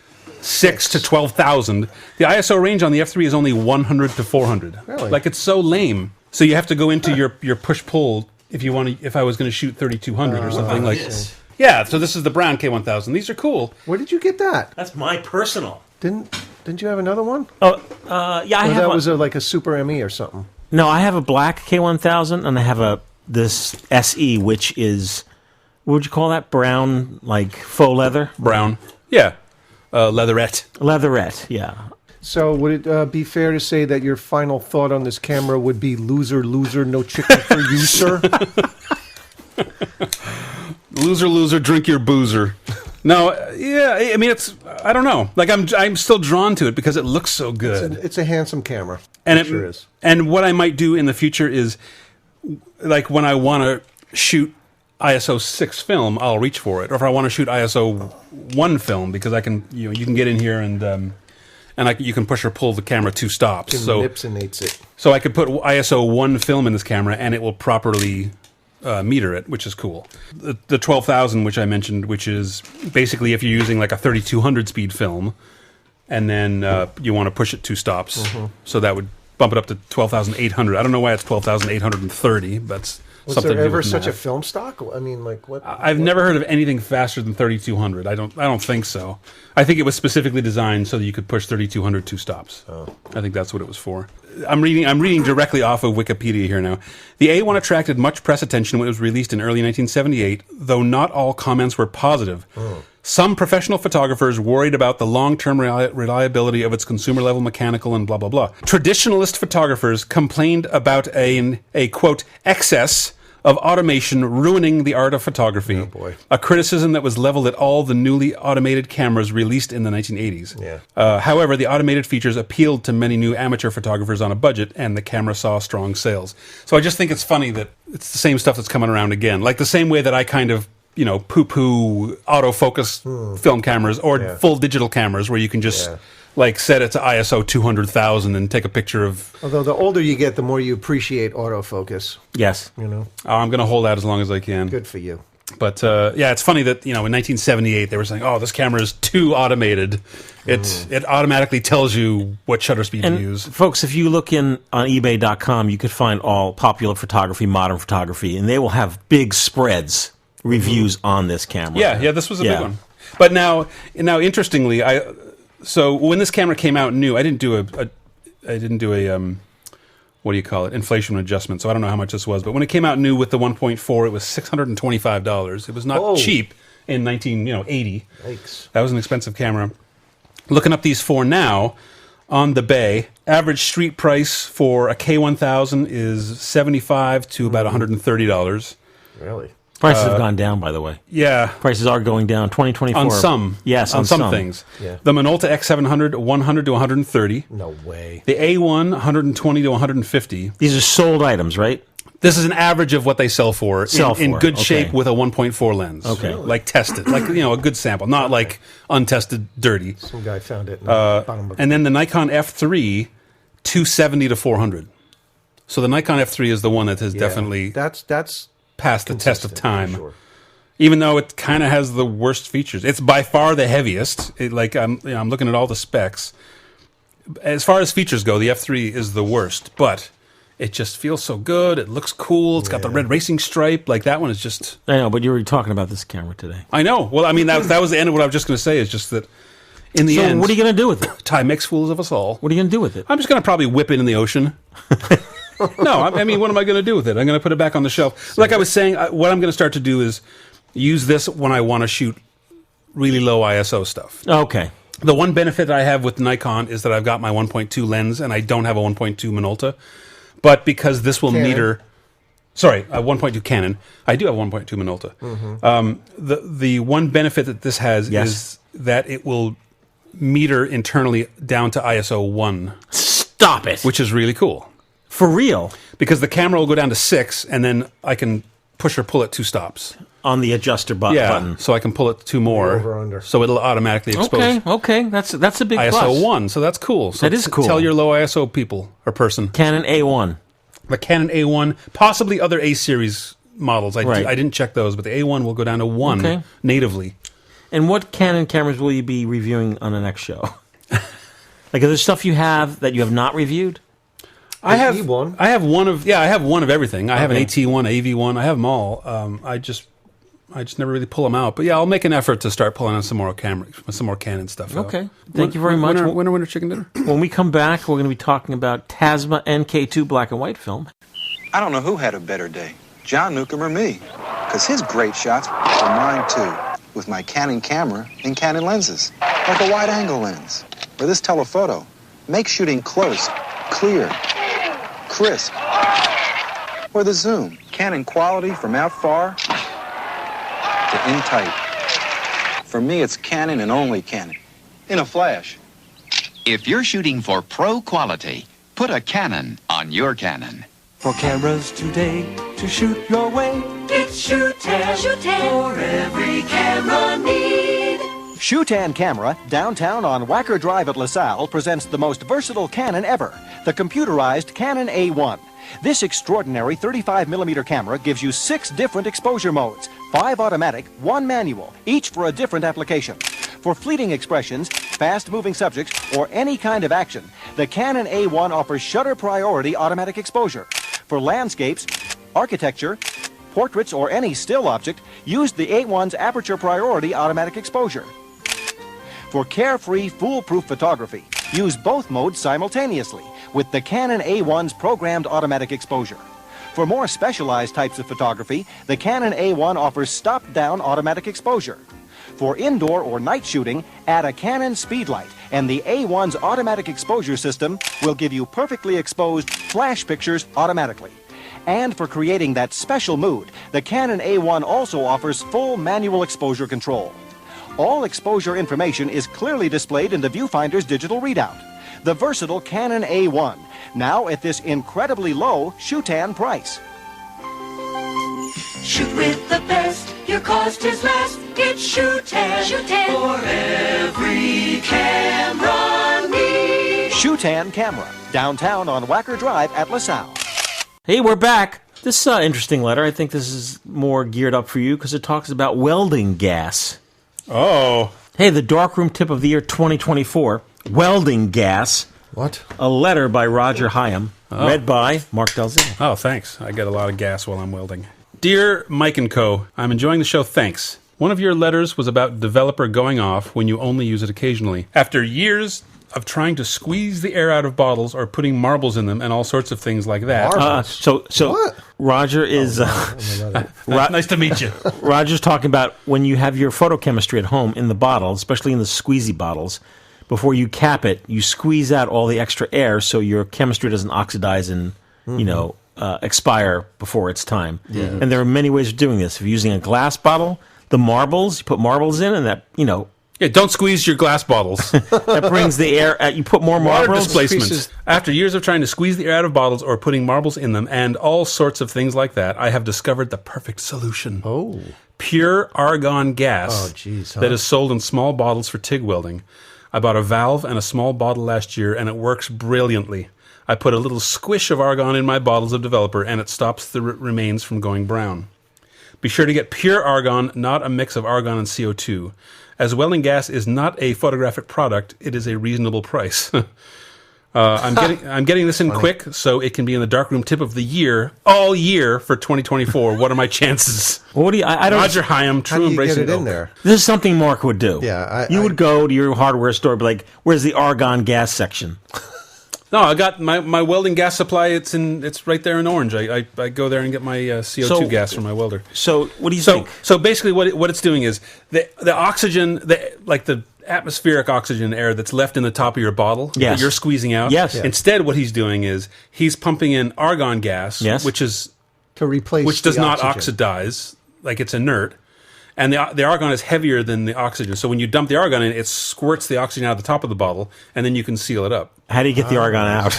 6 to 12,000. The ISO range on the F3 is only 100 to 400. Really? Like it's so lame. So you have to go into your push pull if you want to. If I was going to shoot 3200 or something like this. Yeah, so this is the brown K1000. These are cool. Where did you get that? That's my personal. Didn't you have another one? Oh, yeah, I Or have. that was like a Super ME or something. No, I have a black K1000, and I have this SE, which is, what would you call that? Brown, like faux leather? Brown. Yeah. Leatherette. Leatherette, yeah. So would it be fair to say that your final thought on this camera would be loser, loser, no chicken for you, sir? Loser, loser, drink your boozer. No, yeah, I mean, I don't know. Like, I'm still drawn to it because it looks so good. It's a handsome camera. And it sure is. And what I might do in the future is, like, when I want to shoot ISO 6 film, I'll reach for it. Or if I want to shoot ISO 1 film, because I can, you can get in here and you can push or pull the camera 2 stops. So nipsonates it. So I could put ISO 1 film in this camera, and it will properly meter it, which is cool. The 12,000, which I mentioned, which is basically if you're using like a 3200 speed film, and then you want to push it 2 stops, so that would bump it up to 12,800. I don't know why it's 12,830, but was something there to do ever with such a math. film stock? I mean, like what? I've never heard of anything faster than 3200. I don't think so. I think it was specifically designed so that you could push 3200 2 stops. Oh. I think that's what it was for. I'm reading directly off of Wikipedia here now. The A1 attracted much press attention when it was released in early 1978, though not all comments were positive. Oh. Some professional photographers worried about the long-term reliability of its consumer-level mechanical and blah, blah, blah. Traditionalist photographers complained about a quote, excess of automation ruining the art of photography. Oh boy. A criticism that was leveled at all the newly automated cameras released in the 1980s. Yeah. However, the automated features appealed to many new amateur photographers on a budget, and the camera saw strong sales. So I just think it's funny that it's the same stuff that's coming around again. Like the same way that I kind of, poo-poo autofocus film cameras or full digital cameras where you can just like set it to ISO 200,000 and take a picture of... Although the older you get, the more you appreciate autofocus. Yes. I'm going to hold out as long as I can. Good for you. But, yeah, it's funny that, in 1978, they were saying, oh, this camera is too automated. It automatically tells you what shutter speed to use. Folks, if you look on eBay.com, you could find all popular photography, modern photography, and they will have big spreads, reviews on this camera. Yeah, this was a big one. But now, interestingly, so when this camera came out new, I didn't do a what do you call it, inflation adjustment. So I don't know how much this was, but when it came out new with the 1.4, it was $625. It was not cheap in 1980. Yikes. That was an expensive camera. Looking up these 4 now on the Bay, average street price for a K1000 is $75 to about $130. Really? Prices have gone down, by the way. Yeah. Prices are going down. 2024. On some. Yes, on some things. Yeah. The Minolta X700, 100 to 130. No way. The A1, 120 to 150. These are sold items, right? This is an average of what they sell for. In good shape with a 1.4 lens. Okay. Like tested. Like, a good sample. Not like untested dirty. Some guy found it. In the bottom of And then the Nikon F3, 270 to 400. So the Nikon F3 is the one that has definitely... That's past the test of time, sure. even though it kind of has the worst features. It's by far the heaviest. I'm looking at all the specs. As far as features go, the F3 is the worst, but it just feels so good. It looks cool. It's got the red racing stripe. Like that one is just... I know, but you were talking about this camera today. I know. Well, I mean, that was the end of what I was just going to say, is just that in the end... So what are you going to do with it? Timex fools of us all. What are you going to do with it? I'm just going to probably whip it in the ocean. No, I mean, what am I going to do with it? I'm going to put it back on the shelf. Like I was saying, what I'm going to start to do is use this when I want to shoot really low ISO stuff. Okay. The one benefit that I have with Nikon is that I've got my 1.2 lens, and I don't have a 1.2 Minolta. But because this will meter... Sorry, a 1.2 Canon. I do have 1.2 Minolta. The one benefit that this has is that it will meter internally down to ISO 1. Stop it! Which is really cool. For real? Because the camera will go down to 6, and then I can push or pull it 2 stops. On the adjuster button. So I can pull it 2 more. Over under. So it'll automatically expose. Okay. That's a big ISO plus. 1, so that's cool. So that is cool. Tell your low ISO people or person. Canon A1. The Canon A1, possibly other A-series models. I didn't check those, but the A1 will go down to 1 natively. And what Canon cameras will you be reviewing on the next show? Like, are there stuff you have that you have not reviewed? I have one of everything. I have an AT1, AV1. I have them all. I just never really pull them out. But yeah, I'll make an effort to start pulling on some more Canon stuff. Okay. Thank you very much. Winner, chicken dinner. When we come back, we're going to be talking about Tasma NK2 black and white film. I don't know who had a better day, John Newcomb or me. Because his great shots were mine too, with my Canon camera and Canon lenses, like a wide-angle lens. Or this telephoto makes shooting close, clear, crisp. Or the zoom, Canon quality from out far to in tight. For me, it's Canon and only Canon, in a flash. If you're shooting for pro quality, put a Canon on your Canon. For cameras today, to shoot your way, it's Shootan. For every camera need. Shootan Camera, downtown on Wacker Drive at LaSalle, presents the most versatile Canon ever, the computerized Canon A1. This extraordinary 35mm camera gives you 6 different exposure modes, 5 automatic, 1 manual, each for a different application. For fleeting expressions, fast-moving subjects, or any kind of action, the Canon A1 offers shutter priority automatic exposure. For landscapes, architecture, portraits, or any still object, use the A1's aperture priority automatic exposure. For carefree, foolproof photography, use both modes simultaneously with the Canon A1's programmed automatic exposure. For more specialized types of photography, the Canon A1 offers stop-down automatic exposure. For indoor or night shooting, add a Canon Speedlight, and the A1's automatic exposure system will give you perfectly exposed flash pictures automatically. And for creating that special mood, the Canon A1 also offers full manual exposure control. All exposure information is clearly displayed in the viewfinder's digital readout. The versatile Canon A1, now at this incredibly low Shootan price. Shoot with the best, your cost is less. It's Shootan. For every camera need. Shootan Camera, downtown on Wacker Drive at LaSalle. Hey, we're back. This interesting letter, I think this is more geared up for you because it talks about welding gas. Oh. Hey, the Darkroom tip of the year 2024, welding gas. What? A letter by Roger Hyam, read by Mark Dalzell. Oh, thanks. I get a lot of gas while I'm welding. Dear Mike & Co., I'm enjoying the show, thanks. One of your letters was about developer going off when you only use it occasionally. After years of trying to squeeze the air out of bottles or putting marbles in them and all sorts of things like that. So what? Roger is... nice to meet you. Roger's talking about when you have your photochemistry at home in the bottle, especially in the squeezy bottles, before you cap it, you squeeze out all the extra air so your chemistry doesn't oxidize and, expire before its time. Yeah. And there are many ways of doing this. If you're using a glass bottle, the marbles, you put marbles in and that, Yeah, don't squeeze your glass bottles. That brings the air out. You put more Water marbles. displacement. After years of trying to squeeze the air out of bottles or putting marbles in them and all sorts of things like that, I have discovered the perfect solution. Oh. Pure argon gas that is sold in small bottles for TIG welding. I bought a valve and a small bottle last year, and it works brilliantly. I put a little squish of argon in my bottles of Developer, and it stops the remains from going brown. Be sure to get pure argon, not a mix of argon and CO2. As welding gas is not a photographic product, it is a reasonable price. I'm getting this in quick, so it can be in the Darkroom tip of the year, all year for 2024. What are my chances? What do you? I don't. Roger Hyam, true embracing get it in there? This is something Mark would do. Yeah, you would go to your hardware store, and be like, "Where's the argon gas section?" No, I got my welding gas supply. It's right there in Orange. I go there and get my CO2 gas from my welder. So what do you think? So basically, what it's doing is the oxygen, the atmospheric oxygen air that's left in the top of your bottle that you're squeezing out. Yes. Instead, what he's doing is he's pumping in argon gas, which is to replace which does not oxygen. Oxidize, like it's inert. And the argon is heavier than the oxygen. So when you dump the argon in, it squirts the oxygen out the top of the bottle, and then you can seal it up. How do you get the argon out?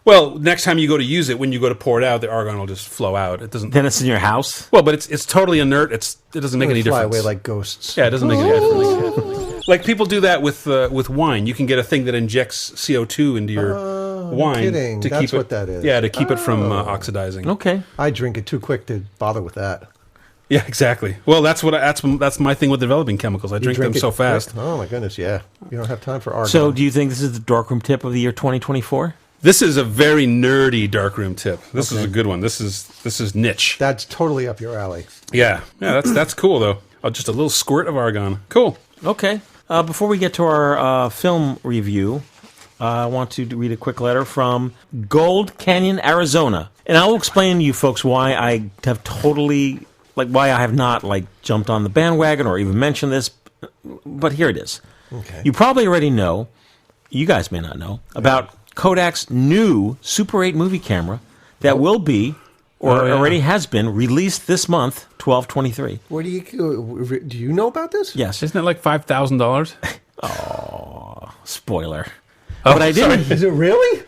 Well, next time you go to use it, when you go to pour it out, the argon will just flow out. It doesn't. Then it's in your house? Well, but it's totally inert. It doesn't make any difference. Fly away like ghosts. Yeah, it doesn't make any difference. Like people do that with wine. You can get a thing that injects CO2 into your wine to That's keep it. what that is. Yeah, to keep it from oxidizing. Okay. I drink it too quick to bother with that. Yeah, exactly. Well, that's my thing with developing chemicals. I drink them so fast. Oh my goodness, yeah. You don't have time for argon. So, do you think this is the Darkroom tip of the year 2024? This is a very nerdy darkroom tip. This is a good one. This is niche. That's totally up your alley. Yeah. That's cool though. Oh, just a little squirt of argon. Cool. Okay. Before we get to our film review, I want to read a quick letter from Gold Canyon, Arizona, and I will explain to you folks why I have why I have not jumped on the bandwagon or even mentioned this. But here it is. Okay. You probably already know. You guys may not know about Kodak's new Super 8 movie camera that will be, or already has been, released this month, 12/23. What do you know about this? Yes. Isn't it like $5,000? Oh, spoiler. Oh, but I didn't. Is it really?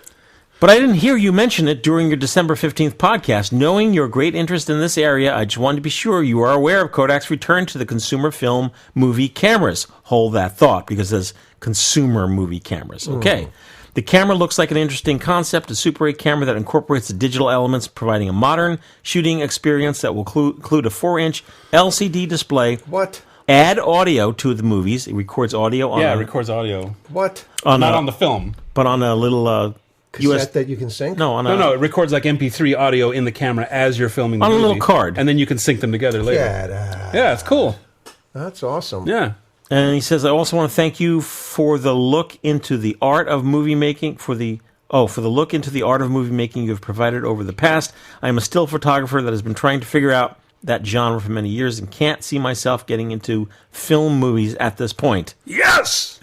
But I didn't hear you mention it during your December 15th podcast. Knowing your great interest in this area, I just wanted to be sure you are aware of Kodak's return to the consumer film movie cameras. Hold that thought, because there's consumer movie cameras. Okay. The camera looks like an interesting concept, a Super 8 camera that incorporates the digital elements, providing a modern shooting experience that will include a 4-inch LCD display. What? Add audio to the movies. It records audio on it records audio. What? Not on the film. But on a little cassette that you can sync? No, no, it records like MP3 audio in the camera as you're filming the on movie. a little card. And then you can sync them together later. Yeah, it's cool. That's awesome. Yeah. And he says, I also want to thank you for the look into the art of movie making, for the look into the art of movie making you have provided over the past. I am a still photographer that has been trying to figure out that genre for many years and can't see myself getting into film movies at this point. Yes!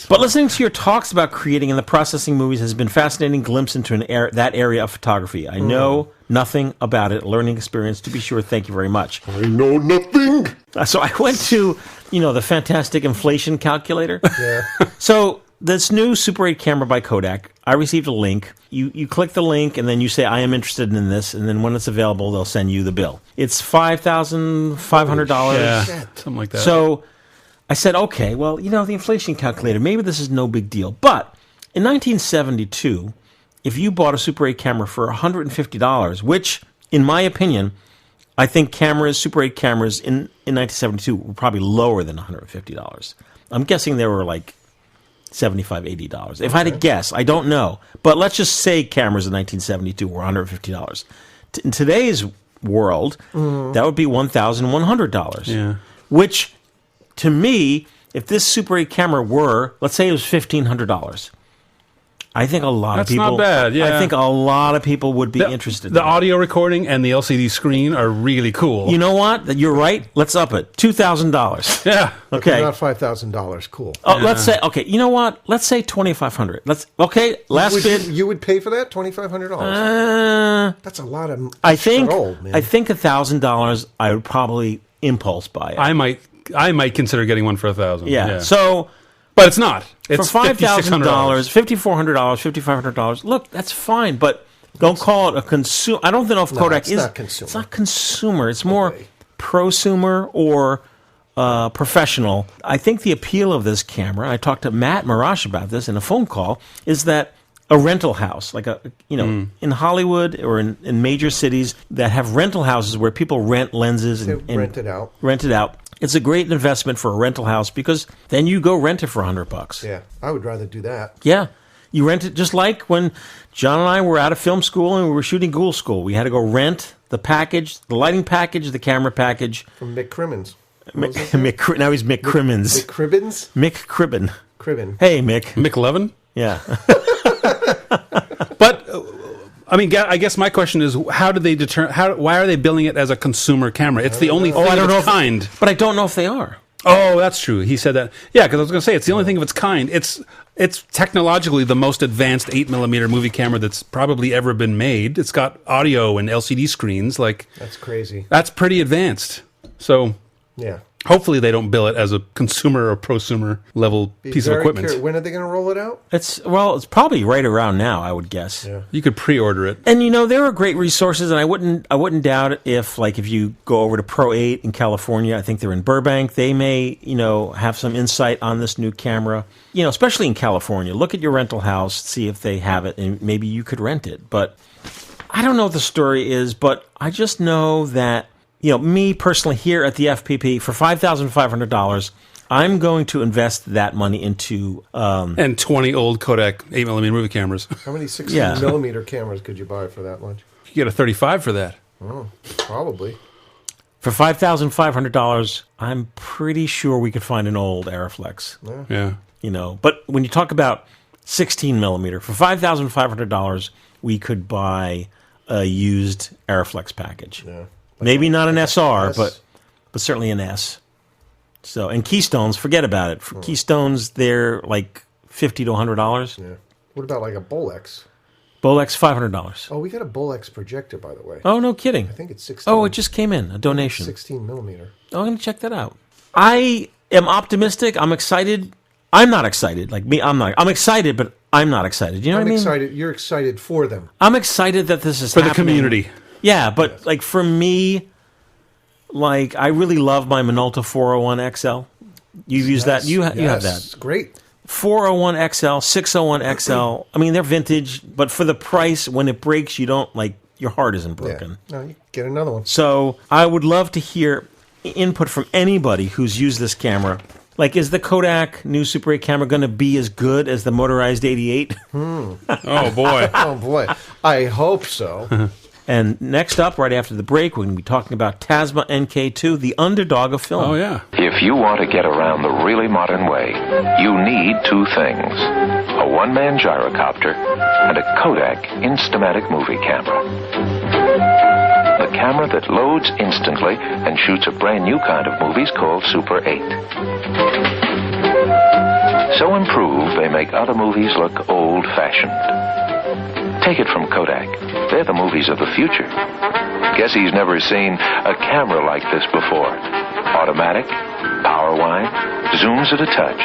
But listening to your talks about creating and the processing movies has been a fascinating glimpse into that area of photography. I know nothing about it. Learning experience, to be sure. Thank you very much. I know nothing. So I went to, the fantastic inflation calculator. Yeah. So this new Super 8 camera by Kodak, I received a link. You click the link, and then you say, I am interested in this, and then when it's available, they'll send you the bill. It's $5,500. Yeah, something like that. So I said, okay, well, the inflation calculator, maybe this is no big deal. But in 1972, if you bought a Super 8 camera for $150, which, in my opinion, I think Super 8 cameras in 1972 were probably lower than $150. I'm guessing they were like $75, $80. If I had to guess, I don't know. But let's just say cameras in 1972 were $150. In today's world, that would be $1,100. Yeah. Which, to me, if this Super 8 camera were, let's say it was $1,500, I think a lot of people. That's not bad. Yeah, I think a lot of people would be interested. The audio recording and the LCD screen are really cool. You know what? You're right. Let's up it. $2,000. Yeah. Okay. Not $5,000. Cool. Oh, let's say. Okay. You know what? Let's say $2,500. Last bid. You would pay for that $2,500. That's a lot of. I think. man. I think $1,000. I would probably impulse buy it. I might consider getting one for $1,000. Yeah. So. But it's not. It's for $5,000, $5,400, $5,500. Look, that's fine, but don't call it a consumer. I don't know if Kodak is. Not consumer. It's not consumer. It's more prosumer or professional. I think the appeal of this camera, I talked to Matt Marash about this in a phone call, is that a rental house, like in Hollywood or in major cities that have rental houses where people rent lenses and rent it out. Rent it out. It's a great investment for a rental house because then you go rent it for $100. Yeah, I would rather do that. Yeah. You rent it just like when John and I were out of film school and we were shooting Ghoul School. We had to go rent the package, the lighting package, the camera package. From Mick Crimmins. Now he's Mick Crimmins. Mick Cribbins? Mick Cribben. Cribben. Hey, Mick. Mick Levin? Yeah. But I guess my question is, how do they why are they billing it as a consumer camera? It's the only thing of its kind. But I don't know if they are. Oh, that's true. He said that. Yeah, because I was going to say, it's the only thing of its kind. It's technologically the most advanced 8mm movie camera that's probably ever been made. It's got audio and LCD screens. That's crazy. That's pretty advanced. So yeah. Hopefully they don't bill it as a consumer or prosumer level piece of equipment. When are they going to roll it out? It's probably right around now, I would guess. Yeah. You could pre-order it. And there are great resources, and I wouldn't doubt it if you go over to Pro 8 in California, I think they're in Burbank, they may, have some insight on this new camera. Especially in California. Look at your rental house, see if they have it, and maybe you could rent it. But I don't know what the story is, but I just know that me personally here at the FPP, for $5,500, I'm going to invest that money into and 20 old Kodak 8mm movie cameras. How many 16mm cameras could you buy for that much? You get a 35 for that. Oh, probably. For $5,500, I'm pretty sure we could find an old Arriflex. Yeah. You know, but when you talk about 16mm, for $5,500, we could buy a used Arriflex package. Yeah. Maybe not an SR, S. but certainly an S. So, and Keystones, forget about it. For Keystones, they're like $50 to $100. Yeah. What about like a Bolex? Bolex, $500. Oh, we got a Bolex projector, by the way. Oh, no kidding. I think it's 16. Oh, it just came in, a donation. 16mm. Oh, I'm going to check that out. I am optimistic. I'm excited. I'm not excited. Like me, I'm not. I'm excited, but I'm not excited. You know what I mean? Excited. You're excited for them. I'm excited that this is For happening. the community. Yeah, but like for me, like I really love my Minolta 401 XL. You've used that. You have that. It's great. 401 XL, 601 XL. I mean, they're vintage, but for the price, when it breaks, you don't like your heart isn't broken. Yeah. No, you get another one. So I would love to hear input from anybody who's used this camera. Like, is the Kodak new Super 8 camera going to be as good as the motorized 88? Oh, boy. Oh, boy. I hope so. And next up, right after the break, we're going to be talking about Tasma NK2, the underdog of film. Oh, yeah. If you want to get around the really modern way, you need two things. A one-man gyrocopter and a Kodak Instamatic movie camera. The camera that loads instantly and shoots a brand new kind of movies called Super 8. So improved, they make other movies look old-fashioned. Take it from Kodak. They're the movies of the future. Guess he's never seen a camera like this before. Automatic, power wind, zooms at a touch.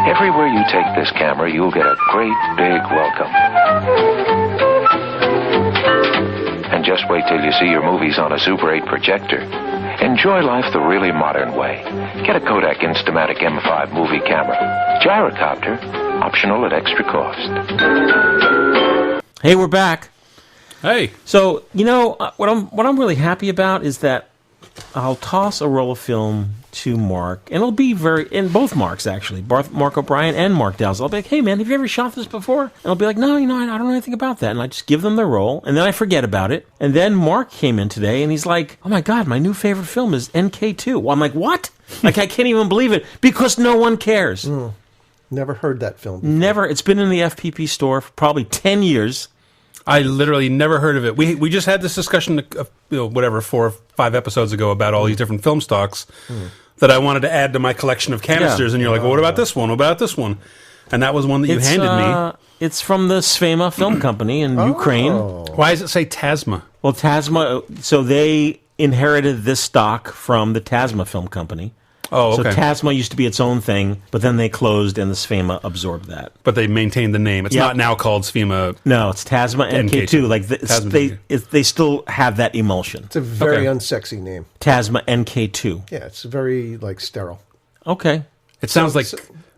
Everywhere you take this camera, you'll get a great big welcome. And just wait till you see your movies on a Super 8 projector. Enjoy life the really modern way. Get a Kodak Instamatic M5 movie camera. Gyrocopter, optional at extra cost. Hey, we're back. Hey. So, you know, what I'm really happy about is that I'll toss a roll of film to Mark, and it'll be in both Marks, actually, Mark O'Brien and Mark Dalzell. I'll be like, hey, man, have you ever shot this before? And I'll be like, no, I don't know anything about that. And I just give them the roll, and then I forget about it. And then Mark came in today, and he's like, oh, my God, my new favorite film is NK2. Well, I'm like, what? Like, I can't even believe it, because no one cares. Never heard that film before. Never. It's been in the FPP store for probably 10 years. I literally never heard of it. We just had this discussion, 4 or 5 episodes ago about all these different film stocks that I wanted to add to my collection of canisters. And you're like, well, what about this one? What about this one? And that was one that you handed me. It's from the Svema Film Company in Ukraine. Why does it say Tasma? Well, Tasma, so they inherited this stock from the Tasma Film Company. Oh, okay. So Tasma used to be its own thing, but then they closed and the Svema absorbed that. But they maintained the name. It's not now called Svema. No, it's Tasma NK2. Like they still have that emulsion. It's a very unsexy name. Tasma NK2. Yeah, it's very like sterile. Okay. It sounds like,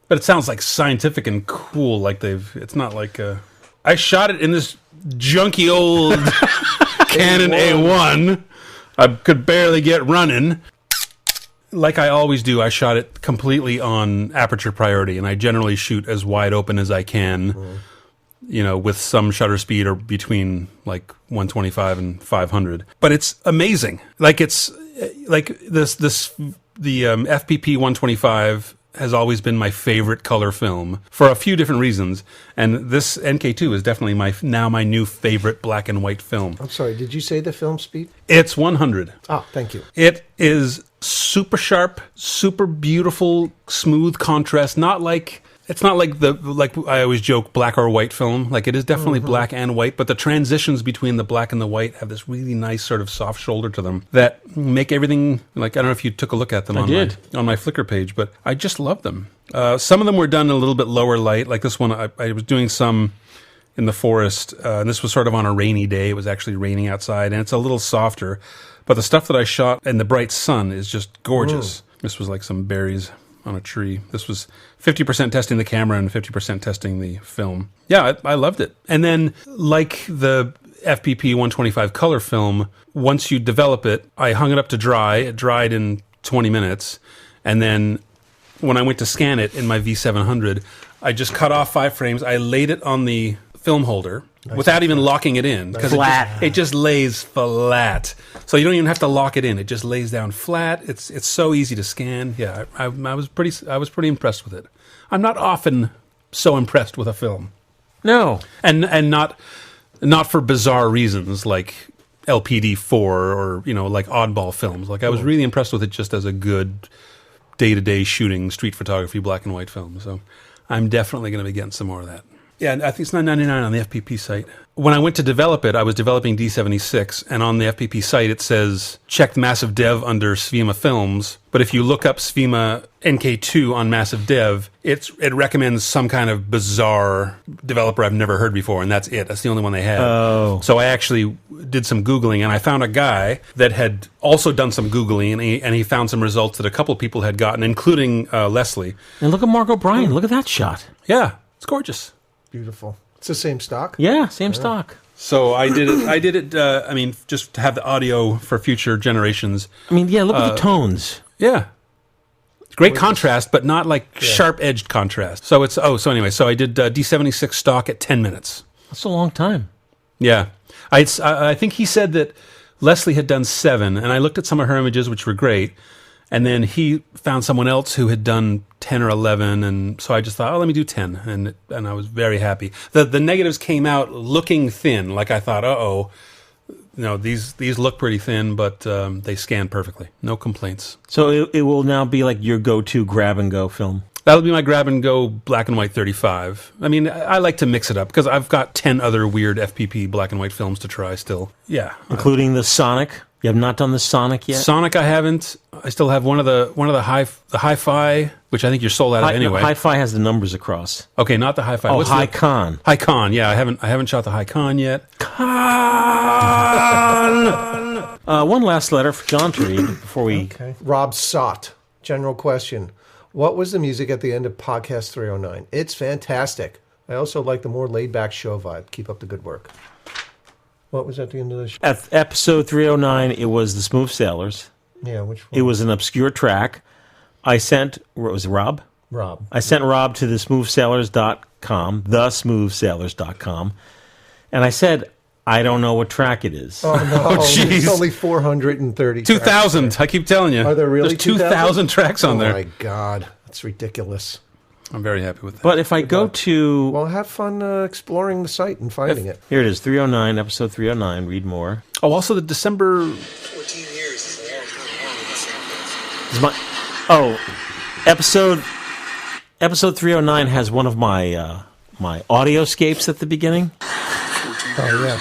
but it sounds like scientific and cool. Like it's not like. I shot it in this junky old Canon A1. I could barely get running. Like I always do, I shot it completely on aperture priority, and I generally shoot as wide open as I can, you know, with some shutter speed or between like 125 and 500. But it's amazing. Like it's like the FPP 125 has always been my favorite color film for a few different reasons, and this NK2 is definitely my new favorite black and white film. I'm sorry, did you say the film speed? It's 100. Ah, thank you. It is super sharp, super beautiful, smooth contrast. It's not like I always joke, black or white film. Like it is definitely black and white, but the transitions between the black and the white have this really nice sort of soft shoulder to them that make everything like, I don't know if you took a look at them on my Flickr page, but I just love them. Some of them were done in a little bit lower light. Like this one, I was doing some in the forest, and this was sort of on a rainy day. It was actually raining outside, and it's a little softer. But the stuff that I shot in the bright sun is just gorgeous. This was like some berries on a tree. This was 50% testing the camera and 50% testing the film. Yeah, I loved it. And then, like the FPP 125 color film, once you develop it, I hung it up to dry. It dried in 20 minutes. And then when I went to scan it in my V700, I just cut off 5 frames. I laid it on the film holder without even locking it in. Because it just lays flat. So you don't even have to lock it in. It just lays down flat. It's so easy to scan. Yeah, I was pretty impressed with it. I'm not often so impressed with a film. No. And not for bizarre reasons like LPD4 or, like oddball films. Like I was really impressed with it just as a good day-to-day shooting street photography black and white film. So I'm definitely going to be getting some more of that. Yeah, I think it's $9.99 on the FPP site. When I went to develop it, I was developing D76, and on the FPP site it says, check Massive Dev under Svema Films, but if you look up Svema NK2 on Massive Dev, it recommends some kind of bizarre developer I've never heard before, and that's it. That's the only one they had. Oh. So I actually did some Googling, and I found a guy that had also done some Googling, and he found some results that a couple people had gotten, including Leslie. And look at Mark O'Brien. Look at that shot. Yeah, it's gorgeous. Beautiful. It's the same stock? Yeah, same stock. So I did it, just to have the audio for future generations. I mean, yeah, look at the tones. Yeah. Great contrast, but not like sharp-edged contrast. So anyway, I did D76 stock at 10 minutes. That's a long time. Yeah. I think he said that Leslie had done 7, and I looked at some of her images, which were great. And then he found someone else who had done 10 or 11, and so I just thought, let me do 10, and I was very happy. The negatives came out looking thin, like I thought, these look pretty thin, but they scan perfectly. No complaints. So it will now be like your go-to grab-and-go film? That'll be my grab-and-go black and white 35. I mean, I like to mix it up, because I've got 10 other weird FPP black and white films to try still. Yeah. Including the Sonic? You have not done the Sonic yet? Sonic I haven't. I still have one of the hi-fi, which I think you're sold out of anyway. Hi-fi has the numbers across. Okay, not the hi-fi. Oh, Hi-Con. Hi-Con, yeah. I haven't shot the Hi-Con yet. One last letter for John to read before we... Okay. Rob Sott. General question. What was the music at the end of Podcast 309? It's fantastic. I also like the more laid-back show vibe. Keep up the good work. What was at the end of the show? At episode 309, it was the Smooth Sailors. Yeah, which one? It was an obscure track. I sent... Was it Rob? Rob. I sent Rob to thesmoothsailors.com, thesmoothsailors.com, and I said, I don't know what track it is. Oh, no. It's only 430 2,000, tracks. I keep telling you. Are there really There's 2,000 tracks on there. Oh, my God. That's ridiculous. I'm very happy with that. But if I go to... Well, have fun exploring the site and finding it. Here it is, 309, episode 309. Read more. Oh, also the December... 14 years is a long time. Episode 309 has one of my my audioscapes at the beginning. Oh, yeah.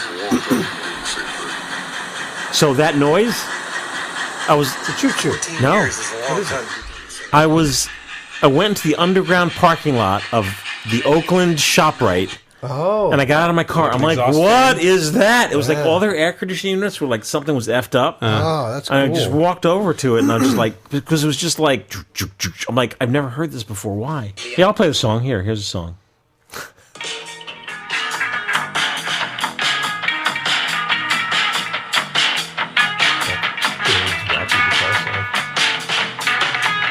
So that noise, It's a choo-choo. No. What is it? I went to the underground parking lot of the Oakland ShopRite. Oh. And I got out of my car. I'm like, what is that? It was like all their air conditioning units were like something was effed up. Oh, that's cool. And I just walked over to it, and I was just like, because it was just like, I'm like, I've never heard this before. Why? Yeah, I'll play the song. Here's the song.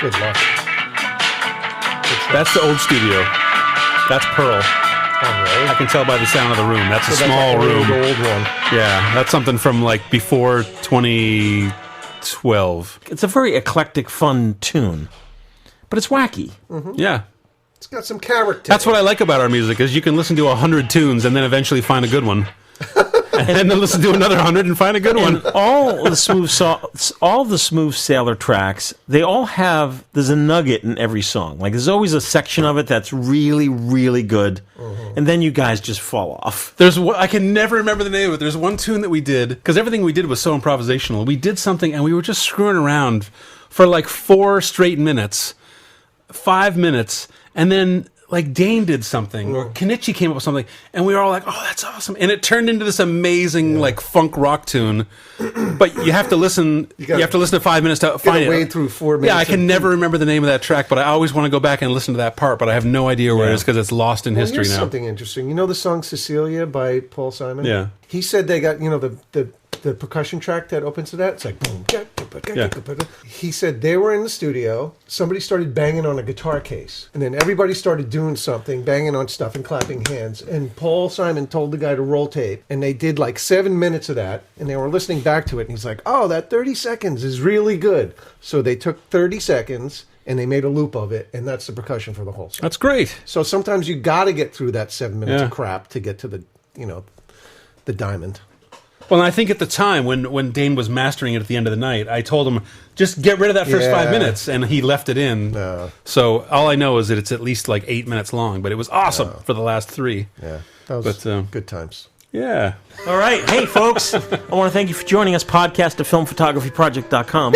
Good luck. That's the old studio. That's Pearl. Oh, really? I can tell by the sound of the room. That's a small room. Old one. Yeah, that's something from like before 2012. It's a very eclectic, fun tune, but it's wacky. Mm-hmm. Yeah. It's got some character. That's what I like about our music, is you can listen to 100 tunes and then eventually find a good one. And then listen to another 100 and find a good one. All the Smooth Sailor tracks, they all have, there's a nugget in every song. Like there's always a section of it that's really, really good, and then you guys just fall off. I can never remember the name of it. There's one tune that we did, because everything we did was so improvisational. We did something and we were just screwing around for like 4 straight minutes, 5 minutes, and then like Dane did something, or Kenichi came up with something, and we were all like, "Oh, that's awesome!" And it turned into this amazing like funk rock tune. But you have to listen. You have to listen to 5 minutes to find it. Wade through 4 minutes. Yeah, I can never remember the name of that track, but I always want to go back and listen to that part. But I have no idea where it is because it's lost in history here's now. Something interesting. You know the song "Cecilia" by Paul Simon? Yeah. He said they got the the percussion track that opens to that. It's like boom. He said they were in the studio. Somebody started banging on a guitar case, and then everybody started doing something, banging on stuff and clapping hands. And Paul Simon told the guy to roll tape, and they did like 7 minutes of that, and they were listening back to it, and he's like, "Oh, that 30 seconds is really good." So they took 30 seconds. And they made a loop of it, and that's the percussion for the whole song. That's great. So sometimes you got to get through that 7 minutes of crap to get to the, the diamond. Well, I think at the time when Dane was mastering it at the end of the night, I told him, just get rid of that first 5 minutes, and he left it in. So all I know is that it's at least like 8 minutes long, but it was awesome for the last 3. Yeah, that was good times. Yeah. All right. Hey, folks, I want to thank you for joining us, podcast at filmphotographyproject.com.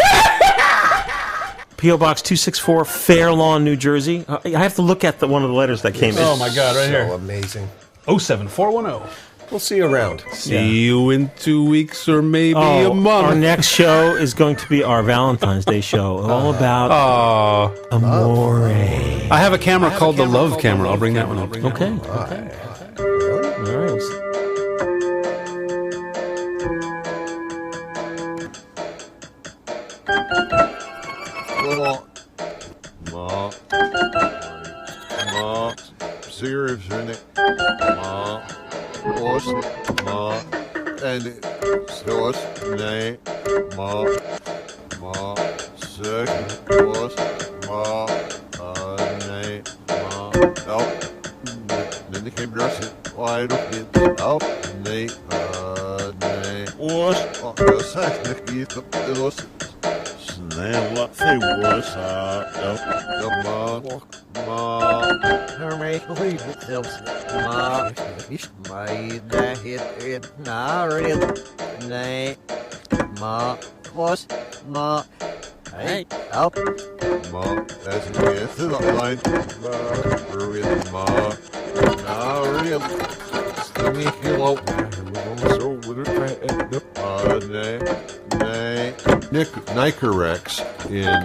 P.O. Box 264, Fair Lawn, New Jersey. I have to look at one of the letters that came in. Oh, my God, right here. So amazing. 07410. We'll see you around. See you in 2 weeks or maybe a month. Our next show is going to be our Valentine's Day show. All about amore. I have a camera called the Love Camera. I'll bring that one up. Okay. All right. Seriously, and source name, second was name, then they came dressed wide open, name, was second get the snell, they was Hey, up. Ma, that's me. It's the line. Now, really. Skinny hello. So, with it, Nicorex in,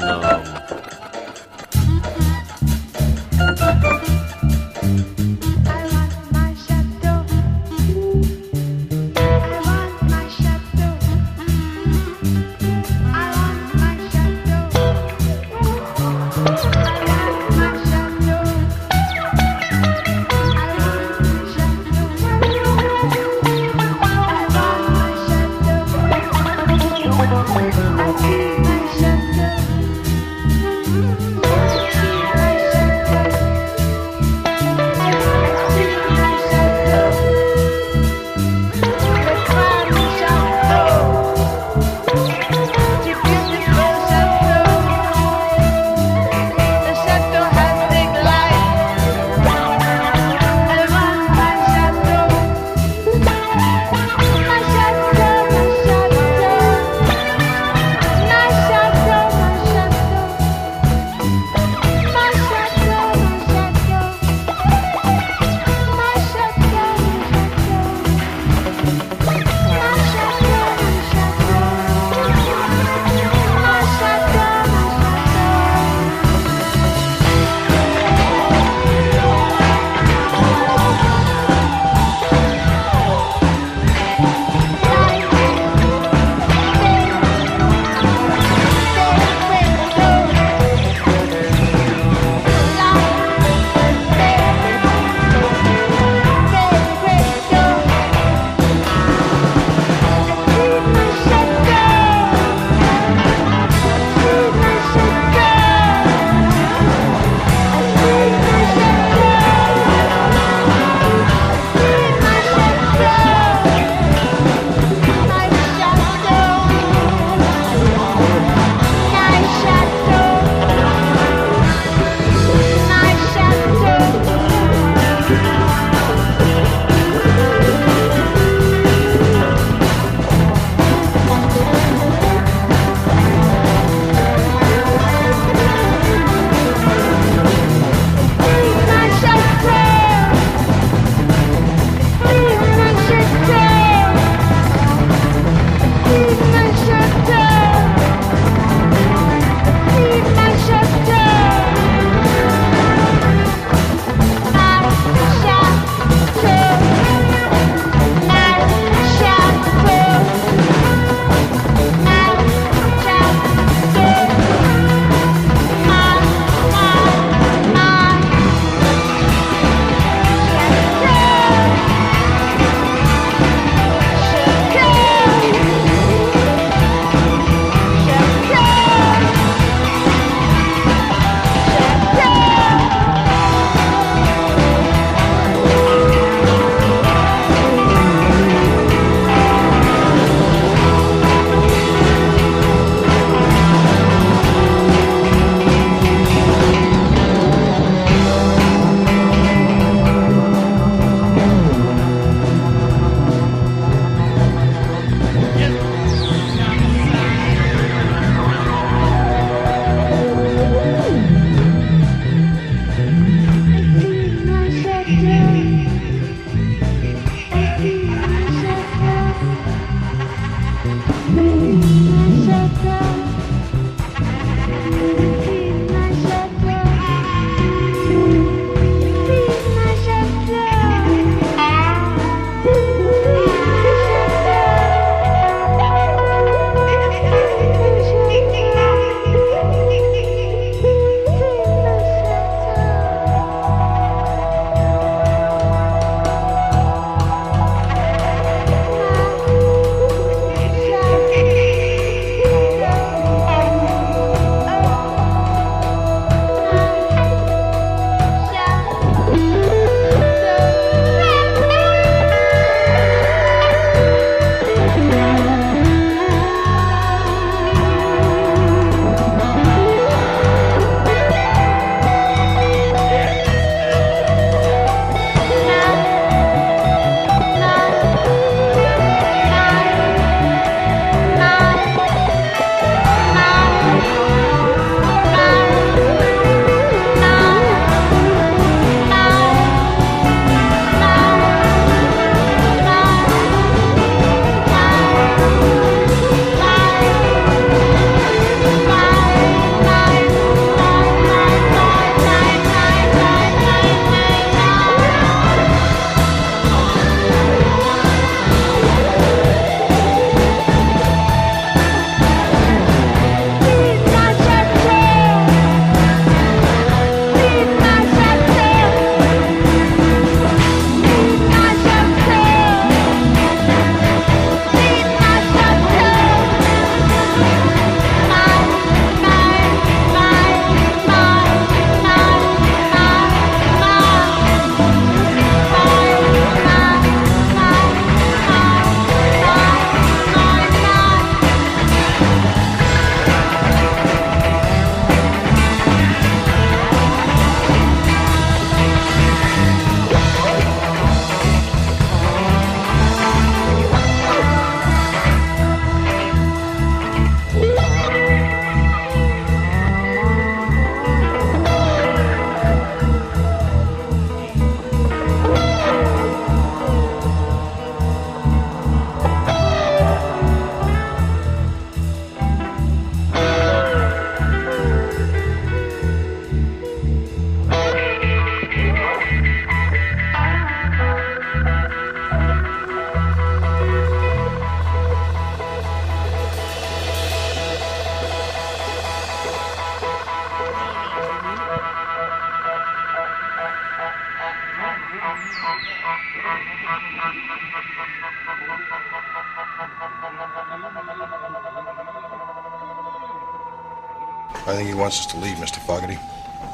I think he wants us to leave, Mr. Fogarty.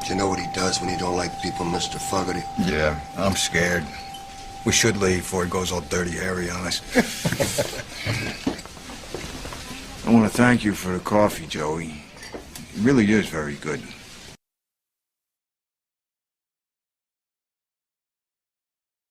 Do you know what he does when he don't like people, Mr. Fogarty? Yeah, I'm scared. We should leave before he goes all dirty hairy on us. I want to thank you for the coffee, Joey. It really is very good.